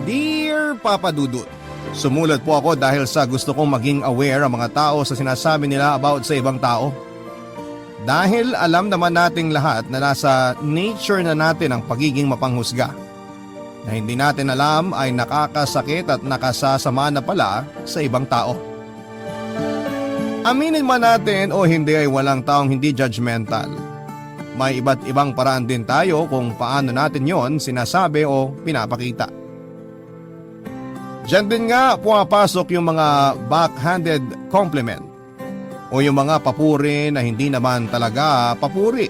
Dear Papa Dudut, sumulat po ako dahil sa gusto kong maging aware ang mga tao sa sinasabi nila about sa ibang tao. Dahil alam naman nating lahat na nasa nature na natin ang pagiging mapanghusga. Na hindi natin alam ay nakakasakit at nakasasama na pala sa ibang tao. Aminin man natin o hindi ay walang taong hindi judgmental. May iba't ibang paraan din tayo kung paano natin yon sinasabi o pinapakita. Diyan din nga pumapasok yung mga backhanded compliment o yung mga papuri na hindi naman talaga papuri.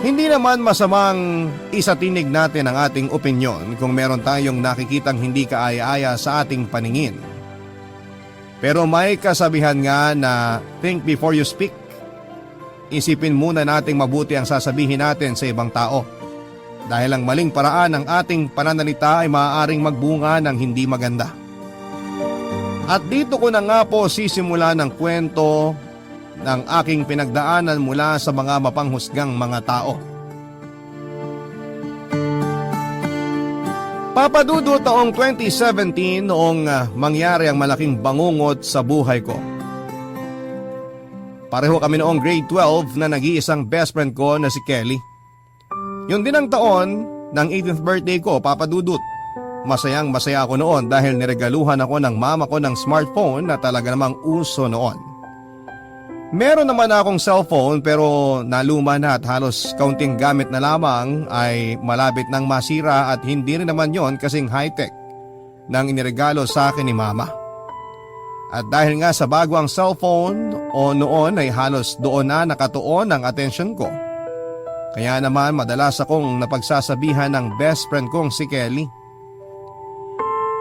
Hindi naman masamang isatinig natin ang ating opinyon kung meron tayong nakikitang hindi kaaya-aya sa ating paningin. Pero may kasabihan nga na think before you speak. Isipin muna nating mabuti ang sasabihin natin sa ibang tao. Dahil ang maling paraan ng ating pananalita ay maaaring magbunga ng hindi maganda. At dito ko na nga po sisimula ng kwento ng aking pinagdaanan mula sa mga mapanghusgang mga tao. Papa Dudut, taong 2017 noong mangyari ang malaking bangungot sa buhay ko. Pareho kami noong grade 12 na nag-iisang best friend ko na si Kelly. Yun din ang taon ng 18th birthday ko, Papa Dudut. Masayang masaya ako noon dahil niregaluhan ako ng mama ko ng smartphone na talaga namang uso noon. Meron naman akong cellphone pero naluma na at halos kaunting gamit na lamang ay malapit nang masira at hindi rin naman yon kasing high-tech nang iniregalo sa akin ni mama. At dahil nga sa bago ang cellphone o noon ay halos doon na nakatuon ang atensyon ko. Kaya naman madalas akong napagsasabihan ng best friend kong si Kelly.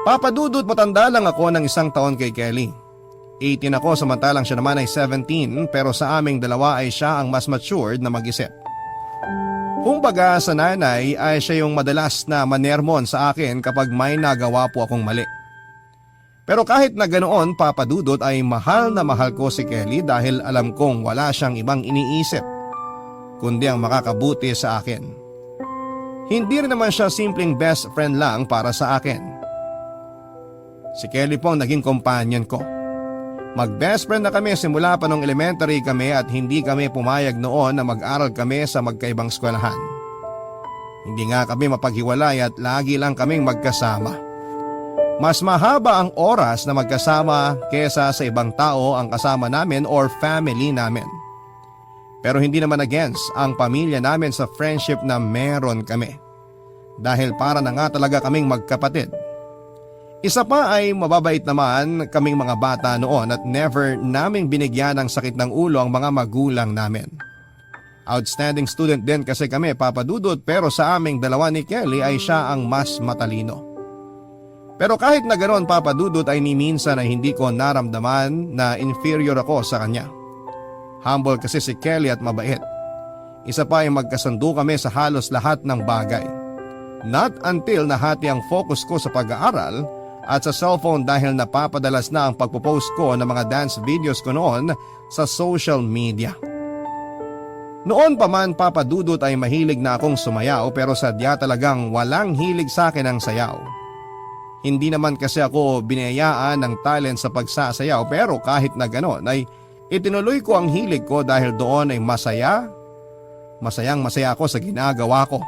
Papa Dudut, matanda lang ako ng 1 taon kay Kelly. 18 ako samantalang siya naman ay 17 pero sa aming dalawa ay siya ang mas matured na mag-isip. Kumbaga sa nanay ay siya yung madalas na manermon sa akin kapag may nagawa po akong mali. Pero kahit na ganoon, Papa Dudut, ay mahal na mahal ko si Kelly dahil alam kong wala siyang ibang iniisip kundi ang makakabuti sa akin. Hindi rin naman siya simpleng best friend lang para sa akin. Si Kelly po ang naging companion ko. Mag-best friend na kami simula pa nung elementary kami at hindi kami pumayag noon na mag-aral kami sa magkaibang eskwelahan. Hindi nga kami mapaghiwalay at lagi lang kaming magkasama. Mas mahaba ang oras na magkasama kesa sa ibang tao ang kasama namin or family namin. Pero hindi naman against ang pamilya namin sa friendship na meron kami. Dahil para na nga talaga kaming magkapatid. Isa pa ay mababait naman kaming mga bata noon at never naming binigyan ng sakit ng ulo ang mga magulang namin. Outstanding student din kasi kami, Papa Dudut, pero sa aming dalawa ni Kelly ay siya ang mas matalino. Pero kahit na ganoon, Papa Dudut, ay ni minsan ay hindi ko naramdaman na inferior ako sa kanya. Humble kasi si Kelly at mabait. Isa pa ay magkasundo kami sa halos lahat ng bagay. Not until nahati ang focus ko sa pag-aaral at sa cellphone dahil napapadalas na ang pagpo-post ko ng mga dance videos ko noon sa social media. Noon pa man, Papa Dudut, ay mahilig na akong sumayaw pero sadya talagang walang hilig sa akin ang sayaw. Hindi naman kasi ako binayaan ng talent sa pagsasayaw pero kahit na gano'n ay itinuloy ko ang hilig ko dahil doon ay masayang masaya ako sa ginagawa ko.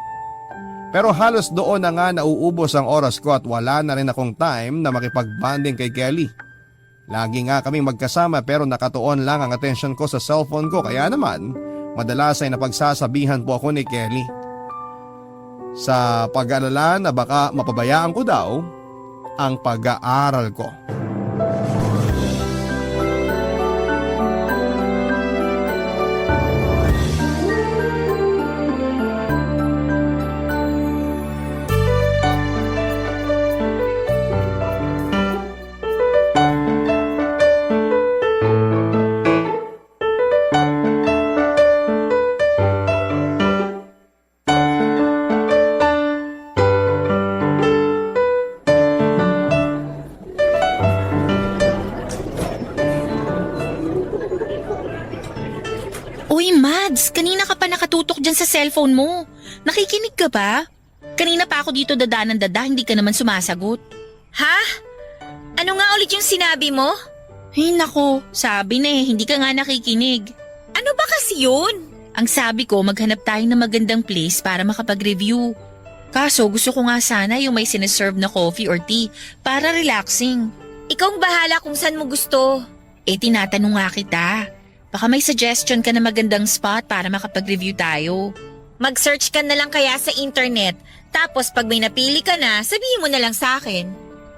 Pero halos doon na nga nauubos ang oras ko at wala na rin akong time na makipag-bonding kay Kelly. Lagi nga kaming magkasama pero nakatuon lang ang atensyon ko sa cellphone ko kaya naman madalas ay napagsasabihan po ako ni Kelly. Sa pag-alala na baka mapabayaan ko daw ang pag-aaral ko. Uy, Mads, kanina ka pa nakatutok dyan sa cellphone mo. Nakikinig ka ba? Kanina pa ako dito dada ng dada, hindi ka naman sumasagot. Ha? Ano nga ulit yung sinabi mo? Ay nako, sabi na hindi ka nga nakikinig. Ano ba kasi yun? Ang sabi ko, maghanap tayo ng magandang place para makapag-review. Kaso gusto ko nga sana yung may sineserve na coffee or tea para relaxing. Ikaw ang bahala kung saan mo gusto. Tinatanong nga kita. Baka may suggestion ka na magandang spot para makapag-review tayo. Mag-search ka na lang kaya sa internet. Tapos pag may napili ka na, sabihin mo na lang sa akin.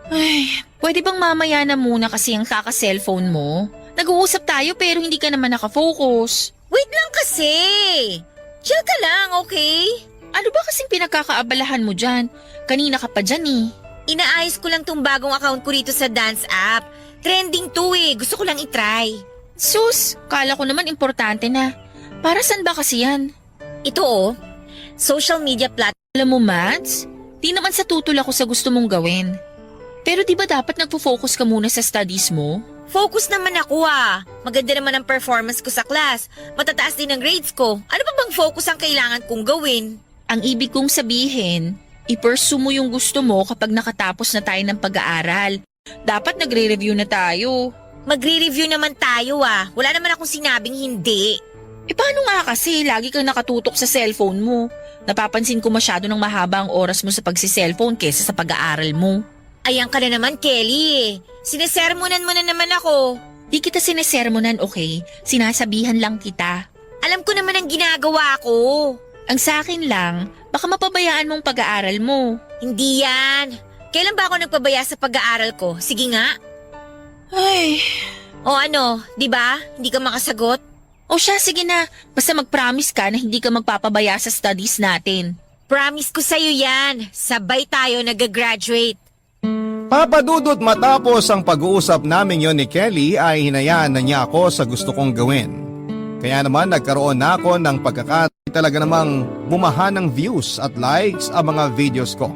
Ay, pwede bang mamaya na muna kasi ang kaka-cellphone mo? Nag-uusap tayo pero hindi ka naman nakafocus. Wait lang kasi. Chill ka lang, okay? Ano ba kasing pinagkakaabalahan mo dyan? Kanina ka pa dyan eh. Inaayos ko lang tong bagong account ko rito sa dance app. Trending to eh. Gusto ko lang itry. Sus, kala ko naman importante na. Para saan ba kasi yan? Ito oh, social media platform. Alam mo, Mads, di naman sa tutol ako sa gusto mong gawin. Pero di ba dapat nagpo-focus ka muna sa studies mo? Focus naman ako ah. Maganda naman ang performance ko sa class. Matataas din ang grades ko. Ano pa bang focus ang kailangan kong gawin? Ang ibig kong sabihin, i-pursue mo yung gusto mo kapag nakatapos na tayo ng pag-aaral. Dapat nagre-review na tayo. Magre-review naman tayo ah. Wala naman akong sinabing hindi. Paano nga kasi lagi kang nakatutok sa cellphone mo? Napapansin ko masyado ng mahaba ang oras mo sa pagsi-cellphone kesa sa pag-aaral mo. Ayan ka na naman, Kelly. Sinesermonan mo na naman ako. Di kita sinesermonan, okay? Sinasabihan lang kita. Alam ko naman ang ginagawa ko. Ang sa akin lang, baka mapabayaan mong pag-aaral mo. Hindi yan. Kailan ba ako nagpabaya sa pag-aaral ko? Sige nga. Ay. O ano, di ba? Hindi ka makasagot? O siya, sige na. Basta mag-promise ka na hindi ka magpapabaya sa studies natin. Promise ko sa'yo yan. Sabay tayo nag-graduate. Papadudot matapos ang pag-uusap namin yon ni Kelly ay hinayaan na niya ako sa gusto kong gawin. Kaya naman nagkaroon na ako ng talaga namang bumaha ng views at likes ang mga videos ko.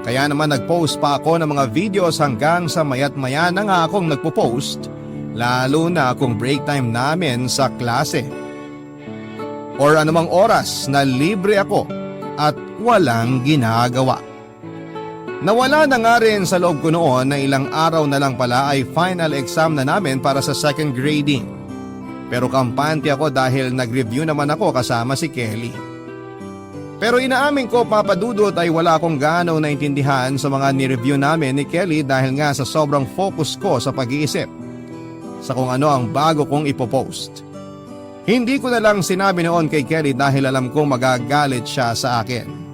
Kaya naman nag-post pa ako ng mga videos hanggang sa mayat maya na nga akong nagpo-post, lalo na kung break time namin sa klase. Or anumang oras na libre ako at walang ginagawa. Nawala na nga rin sa loob ko noon na ilang araw na lang pala ay final exam na namin para sa second grading. Pero kampante ako dahil nag-review naman ako kasama si Kelly. Pero inaamin ko, Papadudot, ay wala akong gaano naintindihan sa mga ni-review namin ni Kelly dahil nga sa sobrang focus ko sa pag-iisip sa kung ano ang bago kong ipopost. Hindi ko na lang sinabi noon kay Kelly dahil alam kong magagalit siya sa akin.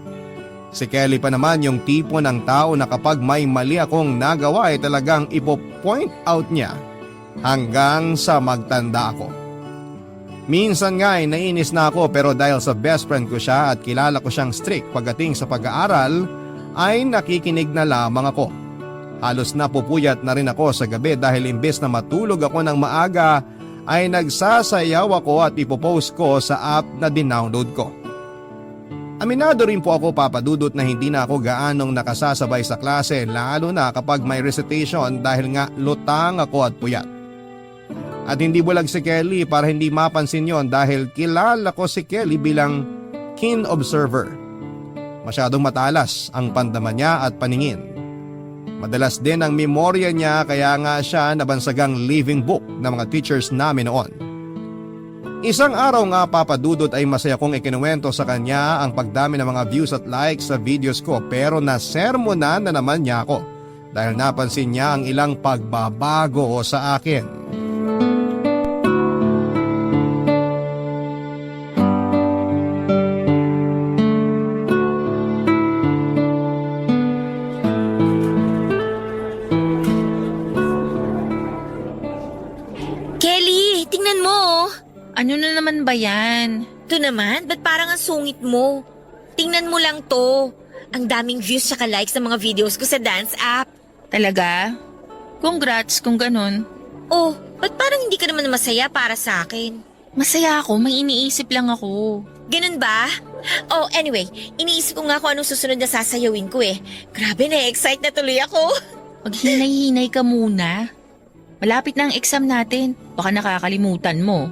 Si Kelly pa naman yung tipo ng tao na kapag may mali akong nagawa ay talagang ipo-point out niya hanggang sa magtanda ako. Minsan nga ay nainis na ako pero dahil sa best friend ko siya at kilala ko siyang strict pagdating sa pag-aaral ay nakikinig na lamang ako. Halos napupuyat na rin ako sa gabi dahil imbes na matulog ako ng maaga ay nagsasayaw ako at ipopost ko sa app na dinownload ko. Aminado rin po ako, Papadudot, na hindi na ako gaanong nakasasabay sa klase lalo na kapag may recitation dahil nga lutang ako at puyat. At hindi bulag si Kelly para hindi mapansin yon dahil kilala ko si Kelly bilang keen observer. Masyadong matalas ang pandama niya at paningin. Madalas din ang memorya niya kaya nga siya nabansagang living book ng mga teachers namin noon. Isang araw nga, Papadudot, ay masaya kong ikinuwento sa kanya ang pagdami ng mga views at likes sa videos ko pero nasermonan na naman niya ako dahil napansin niya ang ilang pagbabago sa akin. Kelly, tingnan mo oh. Ano na naman ba yan? Ito naman, ba't parang ang sungit mo? Tingnan mo lang to. Ang daming views saka likes ng mga videos ko sa dance app. Talaga? Congrats kung ganun. Oh, ba't parang hindi ka naman masaya para sa akin? Masaya ako, may iniisip lang ako. Ganun ba? Oh, anyway, iniisip ko nga kung anong susunod na sasayawin ko eh. Grabe, na-excite na tuloy ako. Maghinay-hinay ka muna. Malapit na ang exam natin. Baka nakakalimutan mo.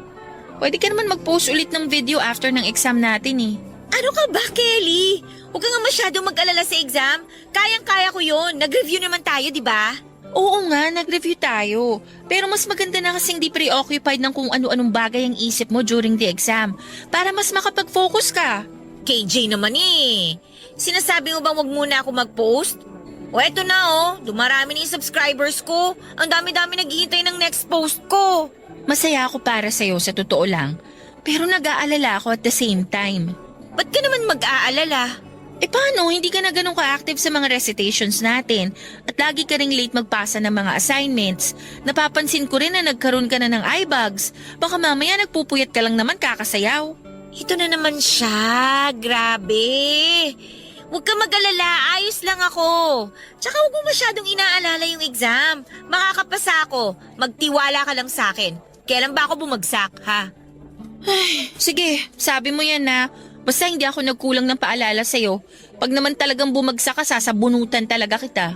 Pwede ka naman mag-post ulit ng video after ng exam natin eh. Ano ka ba, Kelly? Huwag ka nga masyadong mag-alala sa exam. Kayang-kaya ko yun. Nag-review naman tayo, di ba? Oo nga, nag-review tayo. Pero mas maganda na kasing di preoccupied ng kung ano-anong bagay ang isip mo during the exam para mas makapag-focus ka. KJ naman eh. Sinasabi mo bang wag muna ako mag-post? O eto na dumarami na yung subscribers ko. Ang dami-dami naghihintay ng next post ko. Masaya ako para sa'yo sa totoo lang. Pero nag-aalala ako at the same time. Ba't ka naman mag-aalala? Paano? Hindi ka na ganun ka-active sa mga recitations natin at lagi ka ring late magpasa ng mga assignments. Napapansin ko rin na nagkaroon ka na ng eye bags. Baka mamaya nagpupuyat ka lang naman kakasayaw. Ito na naman siya. Grabe. Huwag ka mag-alala. Ayos lang ako. Tsaka huwag mo masyadong inaalala yung exam. Makakapasa ako. Magtiwala ka lang sa akin. Kailan ba ako bumagsak, ha? Sige, sabi mo yan na. Basta hindi ako nagkulang ng paalala sa'yo. Pag naman talagang bumagsak ka, sasabunutan talaga kita.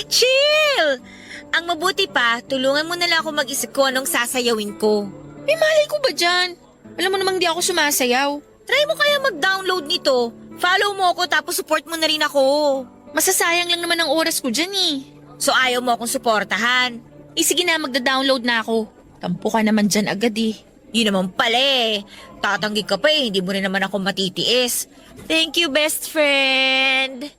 Chill! Ang mabuti pa, tulungan mo na lang ako mag-isip ko anong sasayawin ko. May malay ko ba dyan? Alam mo namang di ako sumasayaw. Try mo kaya mag-download nito. Follow mo ako tapos support mo na rin ako. Masasayang lang naman ang oras ko dyan eh. So ayaw mo akong suportahan. Sige na, magda-download na ako. Tampo ka naman dyan agad eh. Yun naman pala eh. Tatanggi ka pa eh, hindi mo rin naman ako matitiis. Thank you, best friend.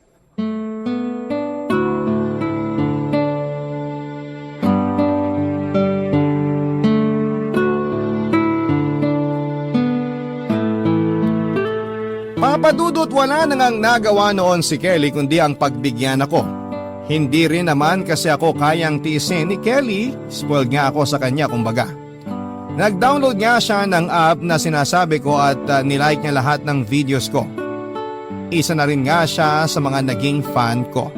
Papadudot wala nang nagawa noon si Kelly kundi ang pagbigyan ako. Hindi rin naman kasi ako kayang tiisin ni Kelly, spoiled nga ako sa kanya kumbaga. Nag-download nga siya ng app na sinasabi ko at nilike niya lahat ng videos ko. Isa na rin nga siya sa mga naging fan ko.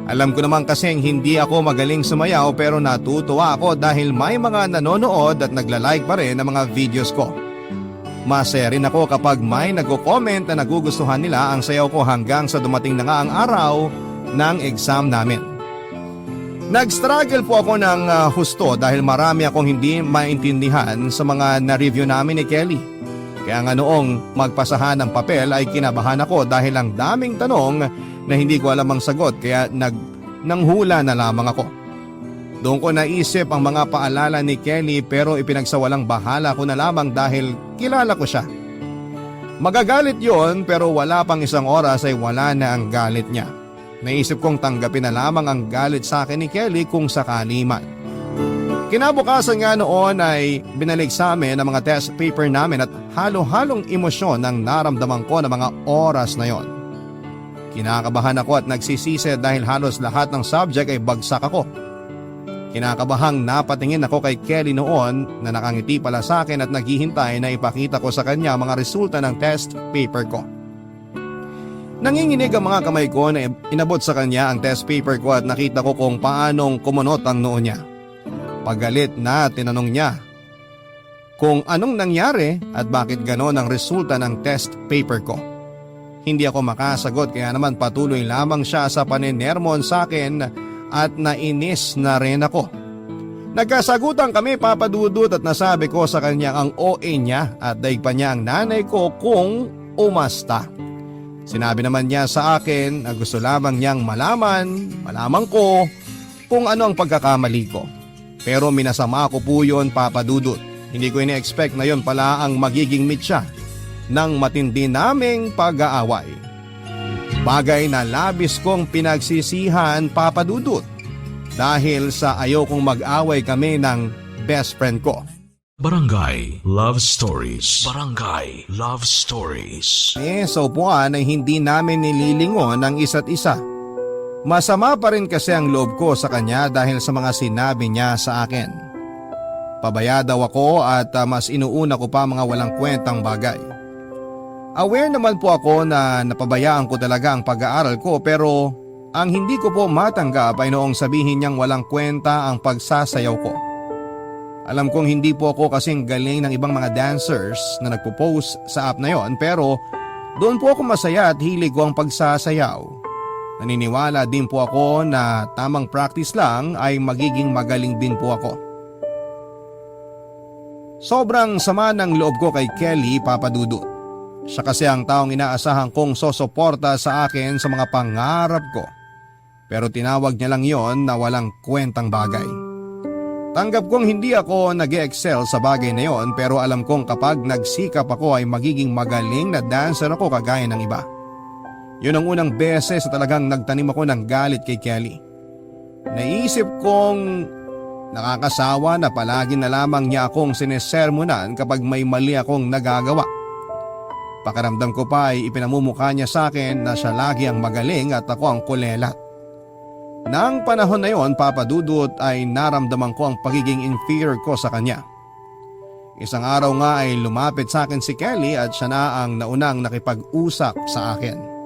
Alam ko naman kasing hindi ako magaling sumayaw pero natutuwa ako dahil may mga nanonood at nagla-like pa rin ng mga videos ko. Masaya rin ako kapag may nagko-comment na nagugustuhan nila ang sayaw ko hanggang sa dumating na nga ang araw ng exam namin. Nag-struggle po ako ng husto dahil marami akong hindi maintindihan sa mga na-review namin ni Kelly. Kaya nga noong magpasahan ng papel ay kinabahan ako dahil ang daming tanong na hindi ko alam ang sagot kaya nanghula na lamang ako. Doon ko naisip ang mga paalala ni Kelly pero ipinagsawalang bahala ko na lamang dahil kilala ko siya. Magagalit yon pero wala pang isang oras ay wala na ang galit niya. Naisip kong tanggapin na lamang ang galit sa akin ni Kelly kung sakali man. Kinabukasan nga noon ay binalik sa amin ang mga test paper namin at halo-halong emosyon ang naramdaman ko ng mga oras na yon. Kinakabahan ako at nagsisisi dahil halos lahat ng subject ay bagsak ako. Kinakabahang napatingin ako kay Kelly noon na nakangiti pala sa akin at naghihintay na ipakita ko sa kanya mga resulta ng test paper ko. Nanginginig ang mga kamay ko na inabot sa kanya ang test paper ko at nakita ko kung paanong kumunot ang noo niya. Pagalit na tinanong niya kung anong nangyari at bakit ganon ang resulta ng test paper ko. Hindi ako makasagot kaya naman patuloy lamang siya sa paninermon sa akin at nainis na rin ako. Nagkasagutan kami papadudot at nasabi ko sa kanya ang OA niya at daig pa niya ang nanay ko kung umasta. Sinabi naman niya sa akin na gusto lamang niyang malaman ko kung ano ang pagkakamali ko. Pero minasama ko po yun papadudot. Hindi ko ina-expect na yun pala ang magiging mitya ng matindi naming pag-aaway. Bagay na labis kong pinagsisihan papadudot dahil sa ayaw kong mag-away kami ng best friend ko. Barangay Love Stories. Barangay Love Stories. Sa upuan ay hindi namin nililingon ang isa't isa. Masama pa rin kasi ang loob ko sa kanya dahil sa mga sinabi niya sa akin. Pabaya daw ako at mas inuuna ko pa mga walang kwentang bagay. Aware naman po ako na napabayaan ko talaga ang pag-aaral ko pero ang hindi ko po matanggap ay noong sabihin niyang walang kwenta ang pagsasayaw ko. Alam kong hindi po ako kasing galing ng ibang mga dancers na nagpo-post sa app na yon pero doon po ako masaya at hilig ko ang pagsasayaw. Naniniwala din po ako na tamang practice lang ay magiging magaling din po ako. Sobrang sama ng loob ko kay Kelly papadudot. Siya kasi ang taong inaasahan kong sosuporta sa akin sa mga pangarap ko. Pero tinawag niya lang yon na walang kwentang bagay. Tanggap kong hindi ako nag-excel sa bagay na yon, pero alam kong kapag nagsikap ako ay magiging magaling na dancer ako kagaya ng iba. Yun ang unang beses na talagang nagtanim ako ng galit kay Kelly. Naisip kong nakakasawa na palagi na lamang niya akong sinesermonan kapag may mali akong nagagawa. Pakiramdam ko pa ay ipinamumukha niya sa akin na siya lagi ang magaling at ako ang kulelat. Nang panahon na yon, Papa Dudut, ay naramdaman ko ang pagiging inferior ko sa kanya. Isang araw nga ay lumapit sa akin si Kelly at siya na ang naunang nakipag-usap sa akin.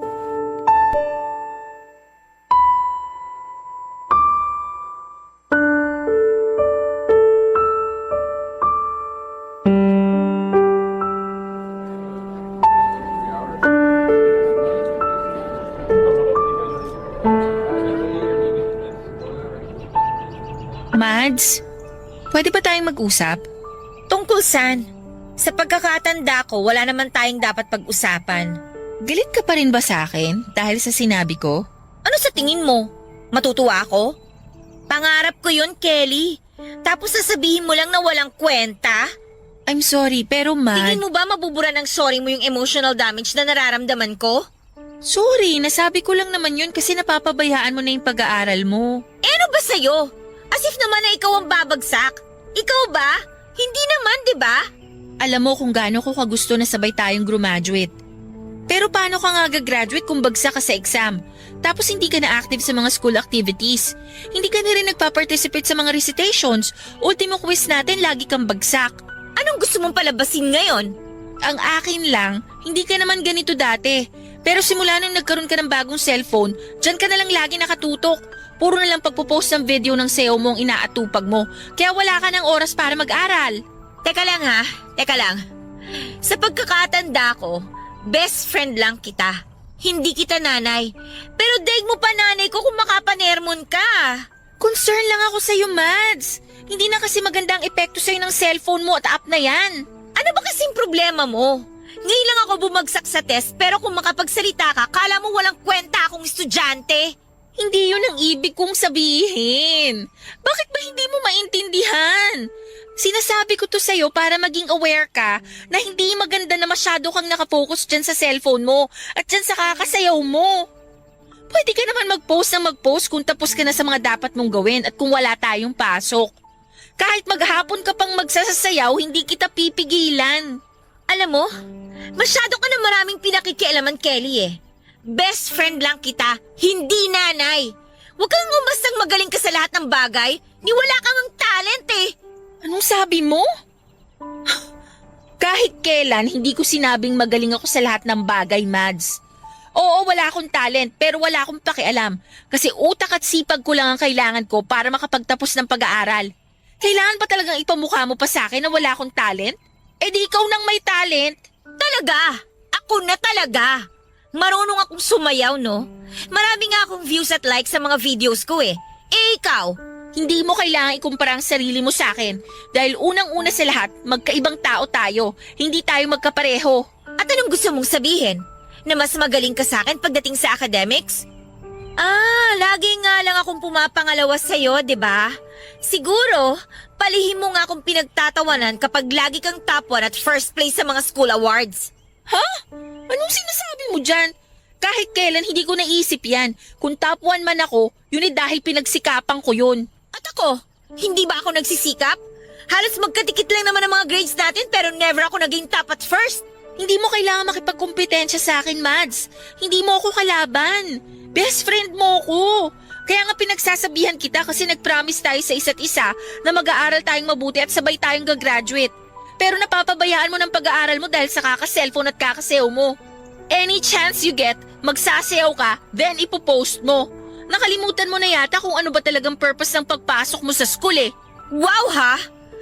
Mads, pwede ba tayong mag-usap? Tungkol saan? Sa pagkakatanda ko, wala naman tayong dapat pag-usapan. Galit ka pa rin ba sa akin dahil sa sinabi ko? Ano sa tingin mo? Matutuwa ako? Pangarap ko yun, Kelly. Tapos sasabihin mo lang na walang kwenta? I'm sorry, pero Tingin mo ba mabubura ng sorry mo yung emotional damage na nararamdaman ko? Sorry, nasabi ko lang naman yun kasi napapabayaan mo na yung pag-aaral mo. Ano ba sa'yo? As if naman na ikaw ang babagsak. Ikaw ba? Hindi naman, di ba? Alam mo kung gaano ko kagusto na sabay tayong graduate. Pero paano ka nga gagraduate kung bagsak ka sa exam? Tapos hindi ka na active sa mga school activities. Hindi ka na rin nagpa-participate sa mga recitations. Ultimo quiz natin, lagi kang bagsak. Anong gusto mong palabasin ngayon? Ang akin lang, hindi ka naman ganito dati. Pero simula nung nagkaroon ka ng bagong cellphone, dyan ka na lang lagi nakatutok. Puro na lang pagpo-post ng video ng sayo mo ang inaatupag mo. Kaya wala ka ng oras para mag-aral. Teka lang ha, teka lang. Sa pagkakatanda ko, best friend lang kita. Hindi kita nanay. Pero daig mo pa nanay ko kung makapanermon ka. Concern lang ako sa'yo, Mads. Hindi na kasi maganda ang epekto sa'yo ng cellphone mo at app na yan. Ano ba kasing problema mo? Ngayon lang ako bumagsak sa test pero kung makapagsalita ka, kala mo walang kwenta akong estudyante. Hindi yun ang ibig kong sabihin. Bakit ba hindi mo maintindihan? Sinasabi ko to sa'yo para maging aware ka na hindi maganda na masyado kang nakafocus dyan sa cellphone mo at dyan sa kakasayaw mo. Pwede ka naman mag-post ng mag-post kung tapos ka na sa mga dapat mong gawin at kung wala tayong pasok. Kahit maghapon ka pang magsasayaw, hindi kita pipigilan. Alam mo, masyado ka na maraming pinakikialaman, Kelly eh. Best friend lang kita, hindi nanay. Huwag kang umastang magaling ka sa lahat ng bagay, ni wala kang ang talent eh. Anong sabi mo? Kahit kailan, hindi ko sinabing magaling ako sa lahat ng bagay, Mads. Oo, wala akong talent, pero wala akong pakialam. Kasi utak at sipag ko lang ang kailangan ko para makapagtapos ng pag-aaral. Kailangan pa talagang ipamukha mo pa sa akin na wala akong talent? Eh di ikaw nang may talent. Talaga? Ako na talaga. Marunong akong sumayaw, no? Marami nga akong views at likes sa mga videos ko eh. Eh ikaw? Hindi mo kailangang ikumpara ang sarili mo sa akin. Dahil unang-una sa lahat, magkaibang tao tayo. Hindi tayo magkapareho. At anong gusto mong sabihin? Na mas magaling ka sa akin pagdating sa academics? Lagi nga lang akong pumapangalawa sa'yo, di ba? Siguro, palihim mo nga akong pinagtatawanan kapag lagi kang top 1 at first place sa mga school awards. Ha? Anong sinasabi mo dyan? Kahit kailan hindi ko naisip yan. Kung top 1 man ako, yun ay dahil pinagsikapan ko yun. At ako, hindi ba ako nagsisikap? Halos magkadikit lang naman ang mga grades natin pero never ako naging top at first. Hindi mo kailangan makipagkompetensya sa akin, Mads. Hindi mo ako kalaban. Best friend mo ako. Kaya nga pinagsasabihan kita kasi nag-promise tayo sa isa't isa na mag-aaral tayong mabuti at sabay tayong gagraduate. Pero napapabayaan mo ng pag-aaral mo dahil sa kaka-cellphone at kakasayaw mo. Any chance you get, magsasayaw ka, then ipopost mo. Nakalimutan mo na yata kung ano ba talagang purpose ng pagpasok mo sa school eh. Wow ha?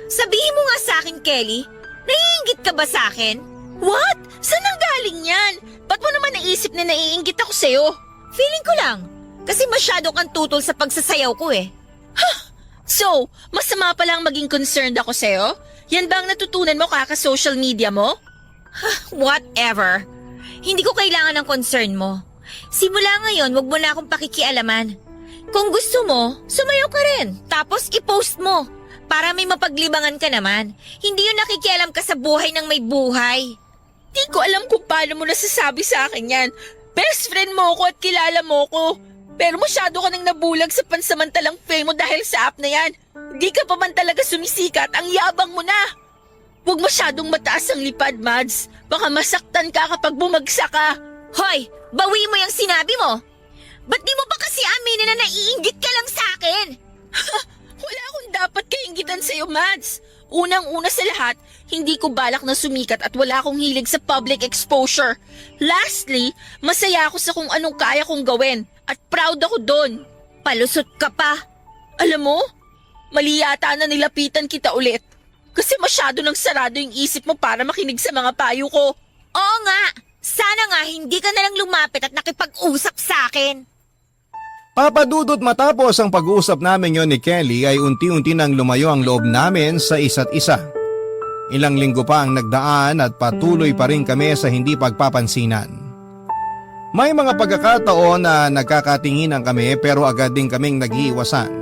Sabihin mo nga sa akin, Kelly. Naiingit ka ba sa akin? What? Saan ang galing yan? Ba't mo naman naisip na naiinggit ako sa'yo? Feeling ko lang. Kasi masyado kang tutol sa pagsasayaw ko eh. So, masama pa lang maging concerned ako sa'yo? Yan ba ang natutunan mo kaka-social media mo? Whatever. Hindi ko kailangan ng concern mo. Simula ngayon, wag mo na akong pakikialaman. Kung gusto mo, sumayaw ka rin. Tapos i-post mo. Para may mapaglibangan ka naman. Hindi yung nakikialam ka sa buhay ng may buhay. Di ko alam kung paano mo nasasabi sa akin yan. Best friend mo ko at kilala mo ko. Pero masyado ka nang nabulag sa pansamantalang fame mo dahil sa app na yan. Di ka pa man talaga sumisikat, ang yabang mo na. Huwag masyadong mataas ang lipad, Mads. Baka masaktan ka kapag bumagsak ka. Hoy, bawi mo yung sinabi mo. Ba't di mo pa kasi aminin na naiinggit ka lang sa akin? Wala akong dapat kainggitan sa'yo, Mads. Unang-una sa lahat, hindi ko balak na sumikat at wala akong hilig sa public exposure. Lastly, masaya ako sa kung anong kaya kong gawin at proud ako doon. Palusot ka pa. Alam mo, mali yata na nilapitan kita ulit. Kasi masyado nang sarado yung isip mo para makinig sa mga payo ko. Oo nga, sana nga hindi ka nalang lumapit at nakipag-usap sa akin. Papadudot matapos ang pag-uusap namin yon ni Kelly ay unti-unti nang lumayo ang loob namin sa isa't isa. Ilang linggo pa ang nagdaan at patuloy pa rin kami sa hindi pagpapansinan. May mga pagkakataon na nagkakatinginan kami pero agad din kaming nag-iiwasan.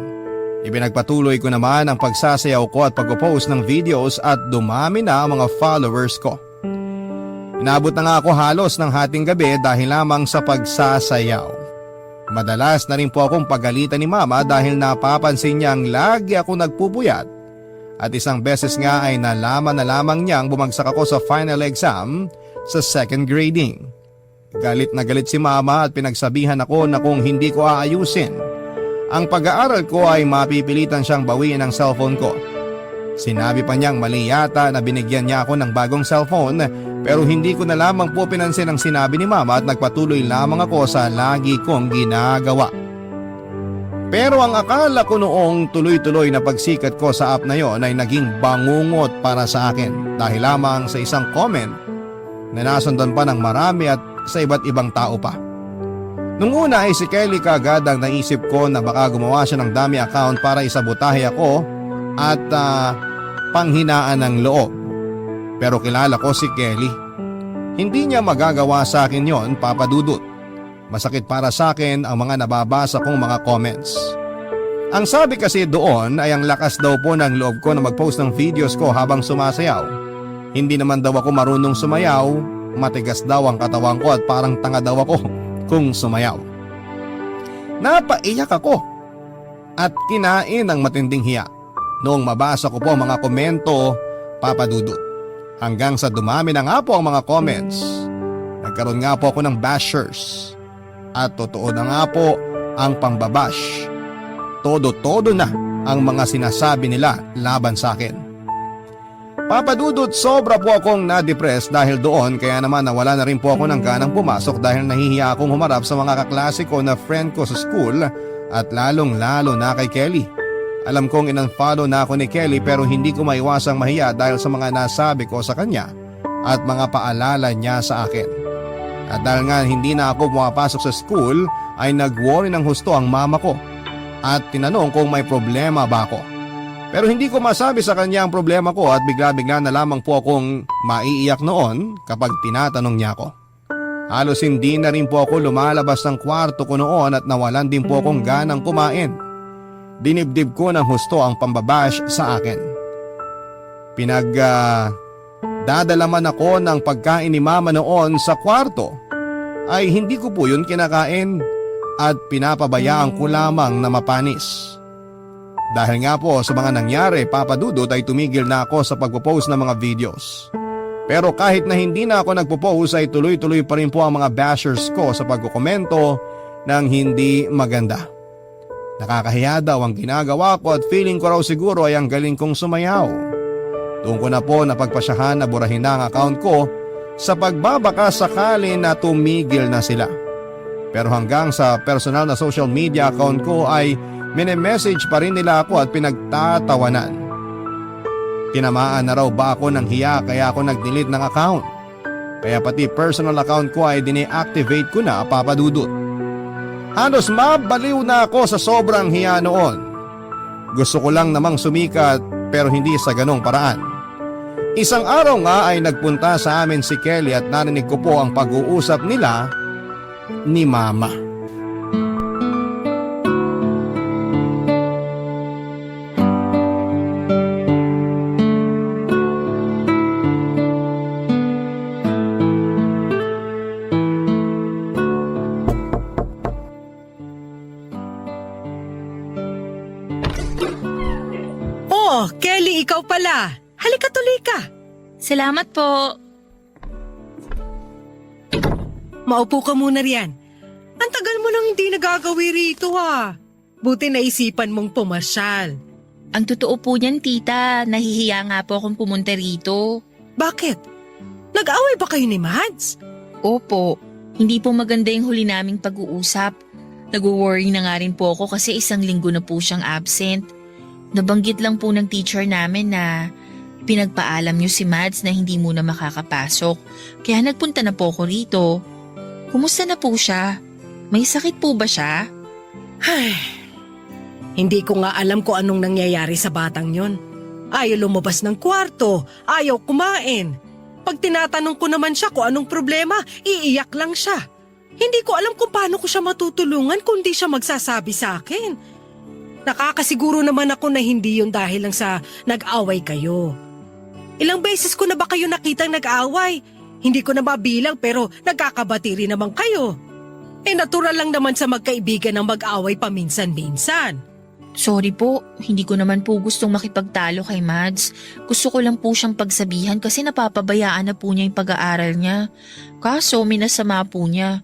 Ipinagpatuloy ko naman ang pagsasayaw ko at pag-post ng videos at dumami na ang mga followers ko. Inabot na nga ako halos ng hating gabi dahil lamang sa pagsasayaw. Madalas na rin po akong pagalitan ni Mama dahil napapansin niyang lagi ako nagpupuyat at isang beses nga ay nalaman na lamang niyang bumagsak ako sa final exam sa second grading. Galit na galit si Mama at pinagsabihan ako na kung hindi ko aayusin ang pag-aaral ko ay mapipilitan siyang bawiin ang cellphone ko. Sinabi pa niyang mali yata na binigyan niya ako ng bagong cellphone pero hindi ko na lamang po pinansin ang sinabi ni Mama at nagpatuloy lamang ako sa lagi kong ginagawa. Pero ang akala ko noong tuloy-tuloy na pagsikat ko sa app na yon ay naging bangungot para sa akin dahil lamang sa isang comment na nasundan pa ng marami at sa iba't ibang tao pa. Nung una ay si Kelly kaagad ang naisip ko na baka gumawa siya ng dummy account para isabotahe ako at panghinaan ng loob. Pero kilala ko si Kelly. Hindi niya magagawa sa akin yon, papadudot. Masakit para sa akin ang mga nababasa kong mga comments. Ang sabi kasi doon ay ang lakas daw po ng loob ko na mag-post ng videos ko habang sumasayaw. Hindi naman daw ako marunong sumayaw, matigas daw ang katawan ko at parang tanga daw ako kung sumayaw. Napaiyak ako at kinain ng matinding hiya noong mabasa ko po ang mga komento, papadudot. Hanggang sa dumami na nga po ang mga comments. Nagkaroon nga po ako ng bashers. At totoo na nga po ang pambabash. Todo-todo na ang mga sinasabi nila laban sa akin. Papadudot, sobra po akong na-depress dahil doon kaya naman nawala na rin po ako ng ganang pumasok dahil nahihiya akong humarap sa mga kaklase ko na friend ko sa school at lalong-lalo na kay Kelly. Alam kong in-unfollow na ako ni Kelly pero hindi ko maiwasang mahiya dahil sa mga nasabi ko sa kanya at mga paalala niya sa akin. At dahil nga hindi na ako pumapasok sa school ay nag-worry ng husto ang mama ko at tinanong kung may problema ba ako. Pero hindi ko masabi sa kanya ang problema ko at bigla-bigla na lamang po akong maiiyak noon kapag tinatanong niya ako. Halos hindi na rin po ako lumalabas ng kwarto ko noon at nawalan din po akong ganang kumain. Dinibdib ko ng husto ang pambabash sa akin. Dadalaman ako ng pagkain ni Mama noon sa kwarto ay hindi ko po yun kinakain at pinapabayaan ko lamang na mapanis. Dahil nga po sa mga nangyari, papadudot ay tumigil na ako sa pagpo-post ng mga videos. Pero kahit na hindi na ako nagpo-post ay tuloy-tuloy pa rin po ang mga bashers ko sa pagkukomento ng hindi maganda. Nakakahiya daw ang ginagawa ko at feeling ko raw siguro ay ang galing kong sumayaw. Doon ko na po napagpasyahan na burahin na ang account ko sa pagbabaka sakali na tumigil na sila. Pero hanggang sa personal na social media account ko ay mini-message pa rin nila ako at pinagtatawanan. Tinamaan na raw ba ako ng hiya kaya ako nag-delete ng account. Kaya pati personal account ko ay dine-activate ko na, papadudot. Halos mabaliw na ako sa sobrang hiya noon. Gusto ko lang namang sumikat pero hindi sa ganong paraan. Isang araw nga ay nagpunta sa amin si Kelly at narinig ko po ang pag-uusap nila ni Mama. Oh, Kelly, ikaw pala. Halika tuloy ka. Salamat po. Maupo ka muna riyan. Ang tagal mo nang hindi nagagawi rito ha. Buti naisipan mong pumasyal. Ang totoo po niyan, tita, nahihiya nga po akong pumunta rito. Bakit? Nag-away ba kayo ni Mads? Opo, hindi po maganda yung huli naming pag-uusap. Nag-worry na nga rin po ako kasi isang linggo na po siyang absent. Nabanggit lang po ng teacher namin na pinagpaalam niyo si Mads na hindi muna makakapasok. Kaya nagpunta na po ako rito. Kumusta na po siya? May sakit po ba siya? Ay, hindi ko nga alam kung anong nangyayari sa batang yon. Ayaw lumabas ng kwarto, ayaw kumain. Pag tinatanong ko naman siya kung anong problema, iiyak lang siya. Hindi ko alam kung paano ko siya matutulungan kung di siya magsasabi sa akin. Nakakasiguro naman ako na hindi yun dahil lang sa nag-away kayo. Ilang beses ko na ba kayo nakitang nag-away? Hindi ko na mabilang pero nagkakabati rin naman kayo. Natural lang naman sa magkaibigan ng mag-away paminsan-minsan. Sorry po, hindi ko naman po gustong makipagtalo kay Mads. Gusto ko lang po siyang pagsabihan kasi napapabayaan na po niya yung pag-aaral niya. Kaso minasama po niya.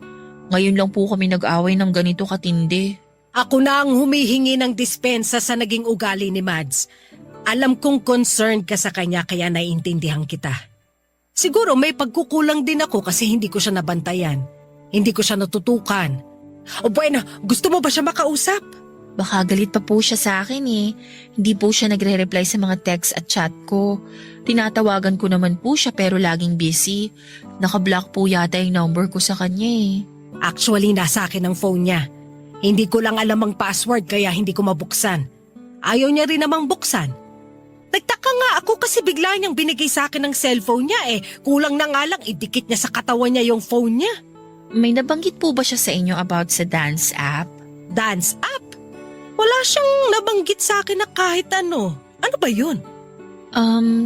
Ngayon lang po kami nag-away ng ganito katindi. Ako na ang humihingi ng dispensa sa naging ugali ni Mads. Alam kong concerned ka sa kanya kaya naiintindihan kita. Siguro may pagkukulang din ako kasi hindi ko siya nabantayan. Hindi ko siya natutukan. O bueno, gusto mo ba siya makausap? Baka galit pa po siya sa akin eh. Hindi po siya nagre-reply sa mga text at chat ko. Tinatawagan ko naman po siya pero laging busy. Naka-block po yata yung number ko sa kanya eh. Actually, nasa akin ang phone niya. Hindi ko lang alam ang password kaya hindi ko mabuksan. Ayaw niya rin namang buksan. Nagtaka nga ako kasi bigla niyang binigay sa akin ng cellphone niya eh. Kulang na nga lang idikit niya sa katawan niya yung phone niya. May nabanggit po ba siya sa inyo about sa dance app? Dance app? Wala siyang nabanggit sa akin na kahit ano. Ano ba yun?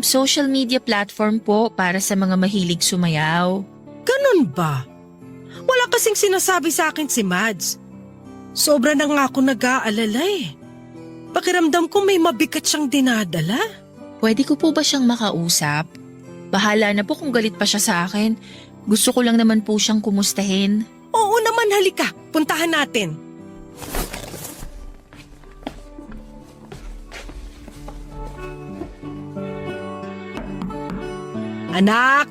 Social media platform po para sa mga mahilig sumayaw. Ganun ba? Wala kasing sinasabi sa akin si Mads. Sobra na nga ako nag-aalala eh. Pakiramdam ko may mabigat siyang dinadala. Pwede ko po ba siyang makausap? Bahala na po kung galit pa siya sa akin. Gusto ko lang naman po siyang kumustahin. Oo naman, halika. Puntahan natin. Anak,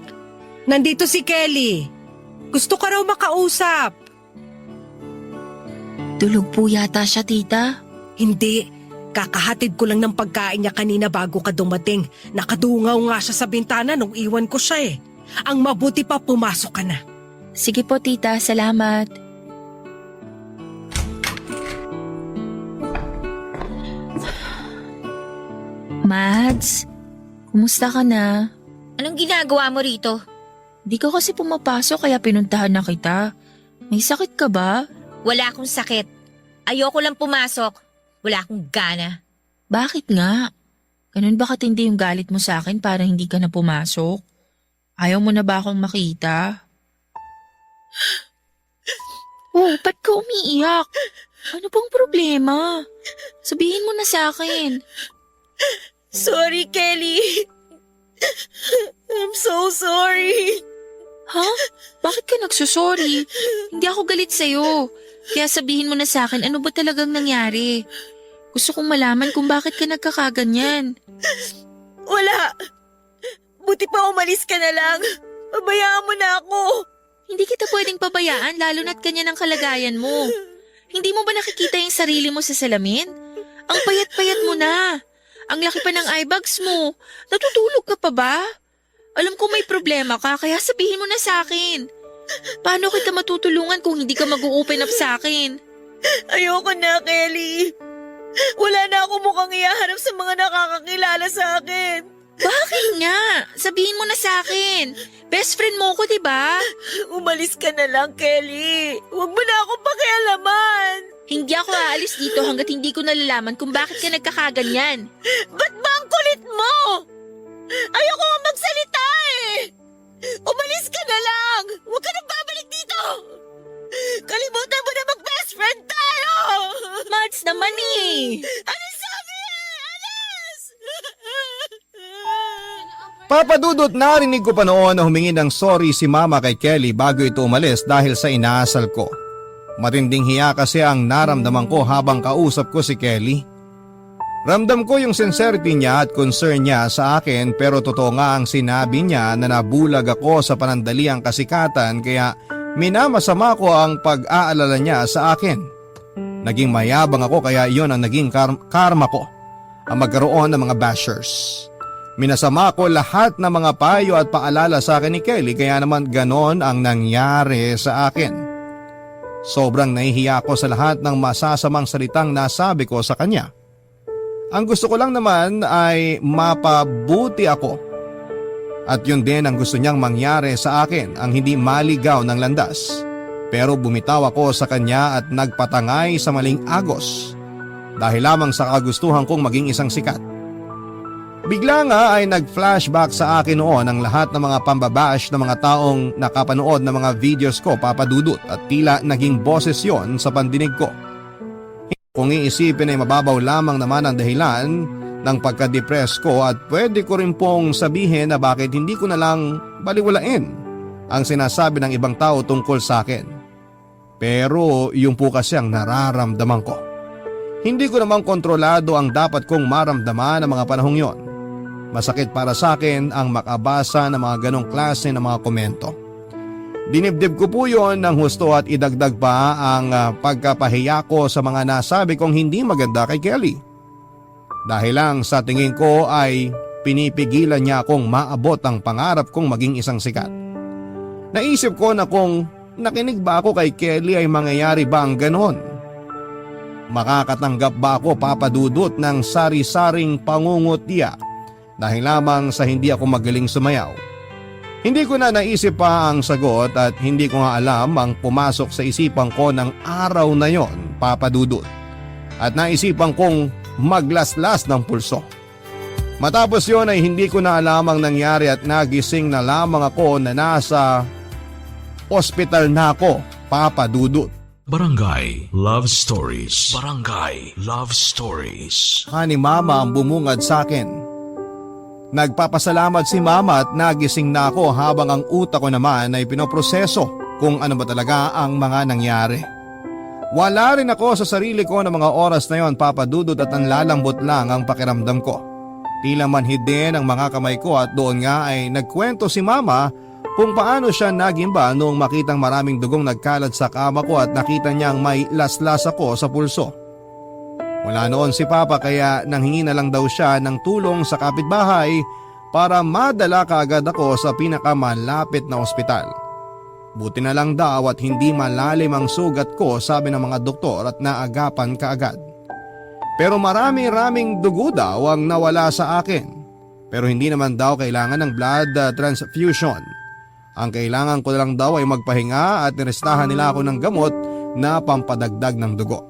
nandito si Kelly. Gusto ka raw makausap. Tulog po yata siya, tita. Hindi, kakahatid ko lang ng pagkain niya kanina bago ka dumating. Nakadungaw nga siya sa bintana nung iwan ko siya eh. Ang mabuti pa pumasok ka na. Sige po, tita. Salamat. Mads, kumusta ka na? Anong ginagawa mo rito? Di ka kasi pumapasok kaya pinuntahan na kita. May sakit ka ba? Wala akong sakit. Ayoko lang pumasok. Wala akong gana. Bakit nga? Ganun ba katindi yung galit mo sa akin para hindi ka na pumasok? Ayaw mo na ba akong makita? Oh, ba't ka umiiyak? Ano bang problema? Sabihin mo na sa akin. Sorry, Kelly. I'm so sorry. Ha? Bakit ka nagsusorry? Hindi ako galit sa'yo. Kaya sabihin mo na sa akin ano ba talagang nangyari. Gusto kong malaman kung bakit ka nagkakaganyan. Wala. Buti pa umalis ka na lang. Pabayaan mo na ako. Hindi kita pwedeng pabayaan lalo na't kanya ng kalagayan mo. Hindi mo ba nakikita yung sarili mo sa salamin? Ang payat-payat mo na. Ang laki pa ng eye bags mo. Natutulog ka pa ba? Alam ko may problema ka kaya sabihin mo na sa akin. Paano kita matutulungan kung hindi ka mag-open up sa akin? Ayoko na, Kelly. Wala na ako mukhang iyaharap sa mga nakakakilala sa akin. Bakit nga? Sabihin mo na sa akin. Best friend mo ko, di ba? Umalis ka na lang, Kelly. Huwag mo na akong pakialaman. Hindi ako aalis dito hanggat hindi ko nalalaman kung bakit ka nagkakaganyan. Ba't ba ang kulit mo? Ayoko nga magsalita eh. Umalis ka na lang. Huwag ka nang babalik dito. Kalimutan mo na mag-best friend tayo. Mads naman eh. Ano sabi? Alas! Papa Dudut, narinig ko pa noon na humingi ng sorry si Mama kay Kelly bago ito umalis dahil sa inaasal ko. Matinding hiya kasi ang naramdaman ko habang kausap ko si Kelly. Ramdam ko yung sincerity niya at concern niya sa akin, pero totoo nga ang sinabi niya na nabulag ako sa panandaliang kasikatan kaya minamasama ko ang pag-aalala niya sa akin. Naging mayabang ako kaya iyon ang naging karma ko, ang magkaroon ng mga bashers. Minasama ko lahat ng mga payo at paalala sa akin ni Kelly kaya naman ganon ang nangyari sa akin. Sobrang nahihiya ako sa lahat ng masasamang salitang nasabi ko sa kanya. Ang gusto ko lang naman ay mapabuti ako. At yun din ang gusto niyang mangyari sa akin, ang hindi maligaw ng landas. Pero bumitaw ako sa kanya at nagpatangay sa maling agos dahil lamang sa kagustuhan kong maging isang sikat. Bigla nga ay nag-flashback sa akin noon ang lahat ng mga pambabash ng mga taong nakapanood ng mga videos ko, Papa Dudut, at tila naging boses yon sa pandinig ko. Kung iisipin ay mababaw lamang naman ang dahilan ng pagka-depress ko at pwede ko rin pong sabihin na bakit hindi ko na lang baliwalain ang sinasabi ng ibang tao tungkol sa akin. Pero yung po kasi ang nararamdaman ko. Hindi ko namang kontrolado ang dapat kong maramdaman ng mga panahong yon. Masakit para sa akin ang makabasa ng mga ganong klase ng mga komento. Dinibdib ko po yon ng husto at idagdag pa ang pagkapahiya ko sa mga nasabi kong hindi maganda kay Kelly. Dahil lang sa tingin ko ay pinipigilan niya akong maabot ang pangarap kong maging isang sikat. Naisip ko na kung nakinig ba ako kay Kelly ay mangyayari ba ang ganon? Makakatanggap ba ako, Papa Dudut, ng sari-saring pangungutya dahil lamang sa hindi ako magaling sumayaw? Hindi ko na naisip pa ang sagot at hindi ko nga alam ang pumasok sa isipan ko ng araw na yon, Papa Dudut. At naisipan kong maglaslas ng pulso. Matapos yon ay hindi ko na alam ang nangyari at nagising na lamang ako na nasa ospital na ako, Papa Dudut. Barangay Love Stories. Barangay Love Stories. Ni Mama ang bumungad sa akin. Nagpapasalamat si Mama at nagising na ako habang ang utak ko naman ay pinoproseso kung ano ba talaga ang mga nangyari. Wala rin ako sa sarili ko ng mga oras na yon, Papa Dudut, at nanlalambot lang ang pakiramdam ko. Tila manhid din ang mga kamay ko at doon nga ay nagkwento si Mama kung paano siya nagimba noong makitang maraming dugong nagkalat sa kama ko at nakita niyang may laslas ako sa pulso. Wala noon si Papa kaya nanghingi na lang daw siya ng tulong sa kapitbahay para madala kaagad ako sa pinakamalapit na ospital. Buti na lang daw at hindi malalim ang sugat ko, sabi ng mga doktor, at naagapan kaagad. Pero marami-raming dugo daw ang nawala sa akin. Pero hindi naman daw kailangan ng blood transfusion. Ang kailangan ko lang daw ay magpahinga at nirestahan nila ako ng gamot na pampadagdag ng dugo.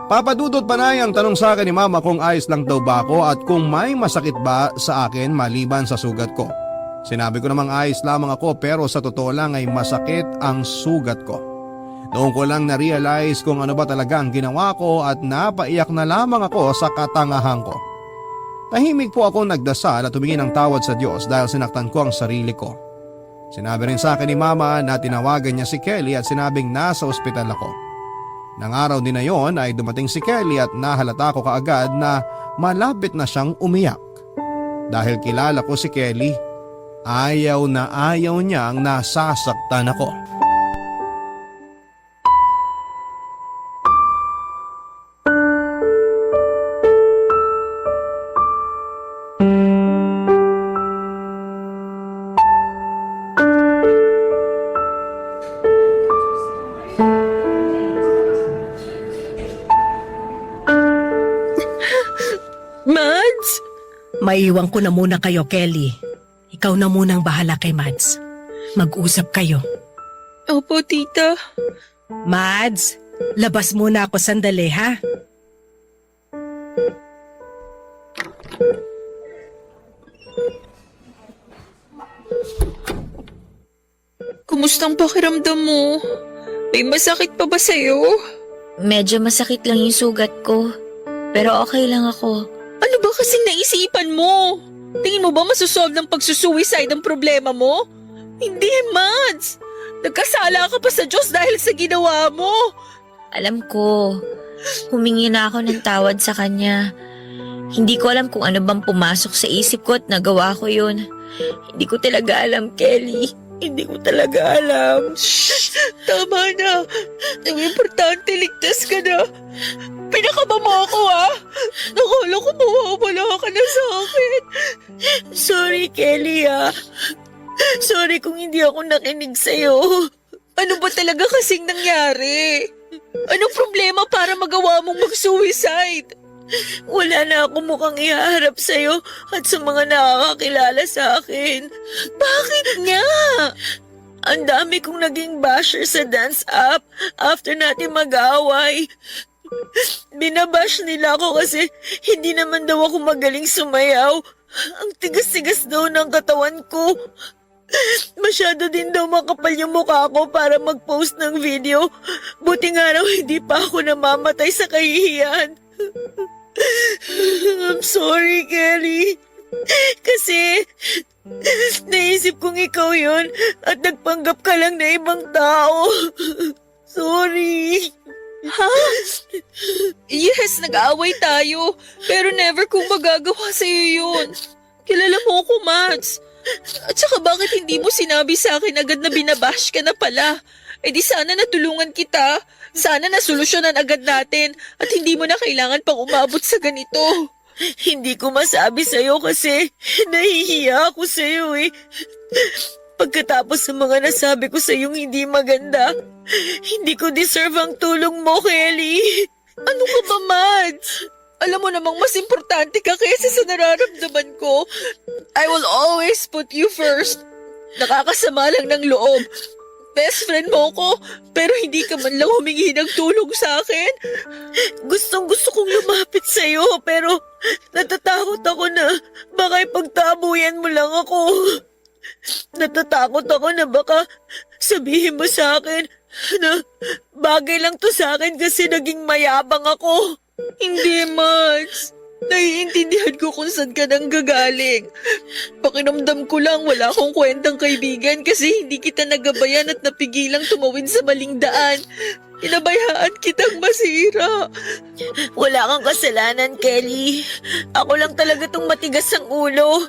Papa Dudut, panay ang tanong sa akin ni Mama kung ayos lang daw ba ako at kung may masakit ba sa akin maliban sa sugat ko. Sinabi ko namang ayos lamang ako pero sa totoo lang ay masakit ang sugat ko. Noon ko lang na-realize kung ano ba talaga ang ginawa ko at napaiyak na lamang ako sa katangahan ko. Tahimik po ako nagdasal at humingi ng tawad sa Diyos dahil sinaktan ko ang sarili ko. Sinabi rin sa akin ni Mama na tinawagan niya si Kelly at sinabing nasa ospital ako. Nang araw din na yon ay dumating si Kelly at nahalata ko kaagad na malapit na siyang umiyak. Dahil kilala ko si Kelly, ayaw na ayaw niyang nasasaktan ako. Mads? Maiwan ko na muna kayo, Kelly. Ikaw na munang bahala kay Mads. Mag-usap kayo. Opo, tita. Mads, labas muna ako sandali, ha? Kumustang pakiramdam mo? May masakit pa ba sa'yo? Medyo masakit lang yung sugat ko. Pero okay lang ako. Ano ba kasing naisipan mo? Tingin mo ba masusolve ng pagsusuicide ang problema mo? Hindi, Mads. Nagkasala ka pa sa Diyos dahil sa ginawa mo. Alam ko, humingi na ako ng tawad sa kanya. Hindi ko alam kung ano bang pumasok sa isip ko at nagawa ko yun. Hindi ko talaga alam, Kelly. Hindi ko talaga alam. Shh! Tama na. Ang importante, ligtas ka na. Pinakaba mo ako, ha? Nakala ko mawawala ka na sa akin. Sorry, Kelly, Sorry kung hindi ako nakinig sa'yo. Ano ba talaga kasing nangyari? Anong problema para magawa mong mag-suicide? Wala na ako mukhang ihaharap sa'yo at sa mga nakakakilala sa akin. Bakit nga? Ang dami kong naging basher sa dance app after natin mag-away. Binabash nila ako kasi hindi naman daw ako magaling sumayaw. Ang tigas-tigas daw ng katawan ko. Masyado din daw makapal yung mukha ko para mag-post ng video. Buti nga raw hindi pa ako namamatay sa kahihiyan. I'm sorry, Kelly. Kasi naisip kong ikaw yun at nagpanggap ka lang na ibang tao. Sorry. Ha? Yes, nag-aaway tayo. Pero never kong magagawa sa'yo yun. Kilala mo ako, Mads. At saka bakit hindi mo sinabi sa akin agad na binabash ka na pala? Eh di sana natulungan kita. Sana nasolusyonan agad natin at hindi mo na kailangan pang umabot sa ganito. Hindi ko masabi sa'yo kasi nahihiya ako sa'yo eh. Pagkatapos sa mga nasabi ko sa'yong hindi maganda, hindi ko deserve ang tulong mo, Kelly. Ano ka ba, Mads? Alam mo namang mas importante ka kaysa sa nararamdaman ko. I will always put you first. Nakakasama lang ng loob. Best friend mo ko, pero hindi ka man lang humingi ng tulong sa akin. Gustong-gusto kong lumapit sa'yo, pero natatakot ako na baka ipagtabuyan mo lang ako. Natatakot ako na baka sabihin mo sa akin na bagay lang to sa akin kasi naging mayabang ako. Hindi, Mads. Naiintindihan ko kung saan ka nang gagaling. Pakiramdam ko lang wala akong kwentang kaibigan kasi hindi kita nagabayan at napigilang tumawid sa maling daan. Inabayaan kitang masira. Wala kang kasalanan, Kelly. Ako lang talaga tong matigas ang ulo.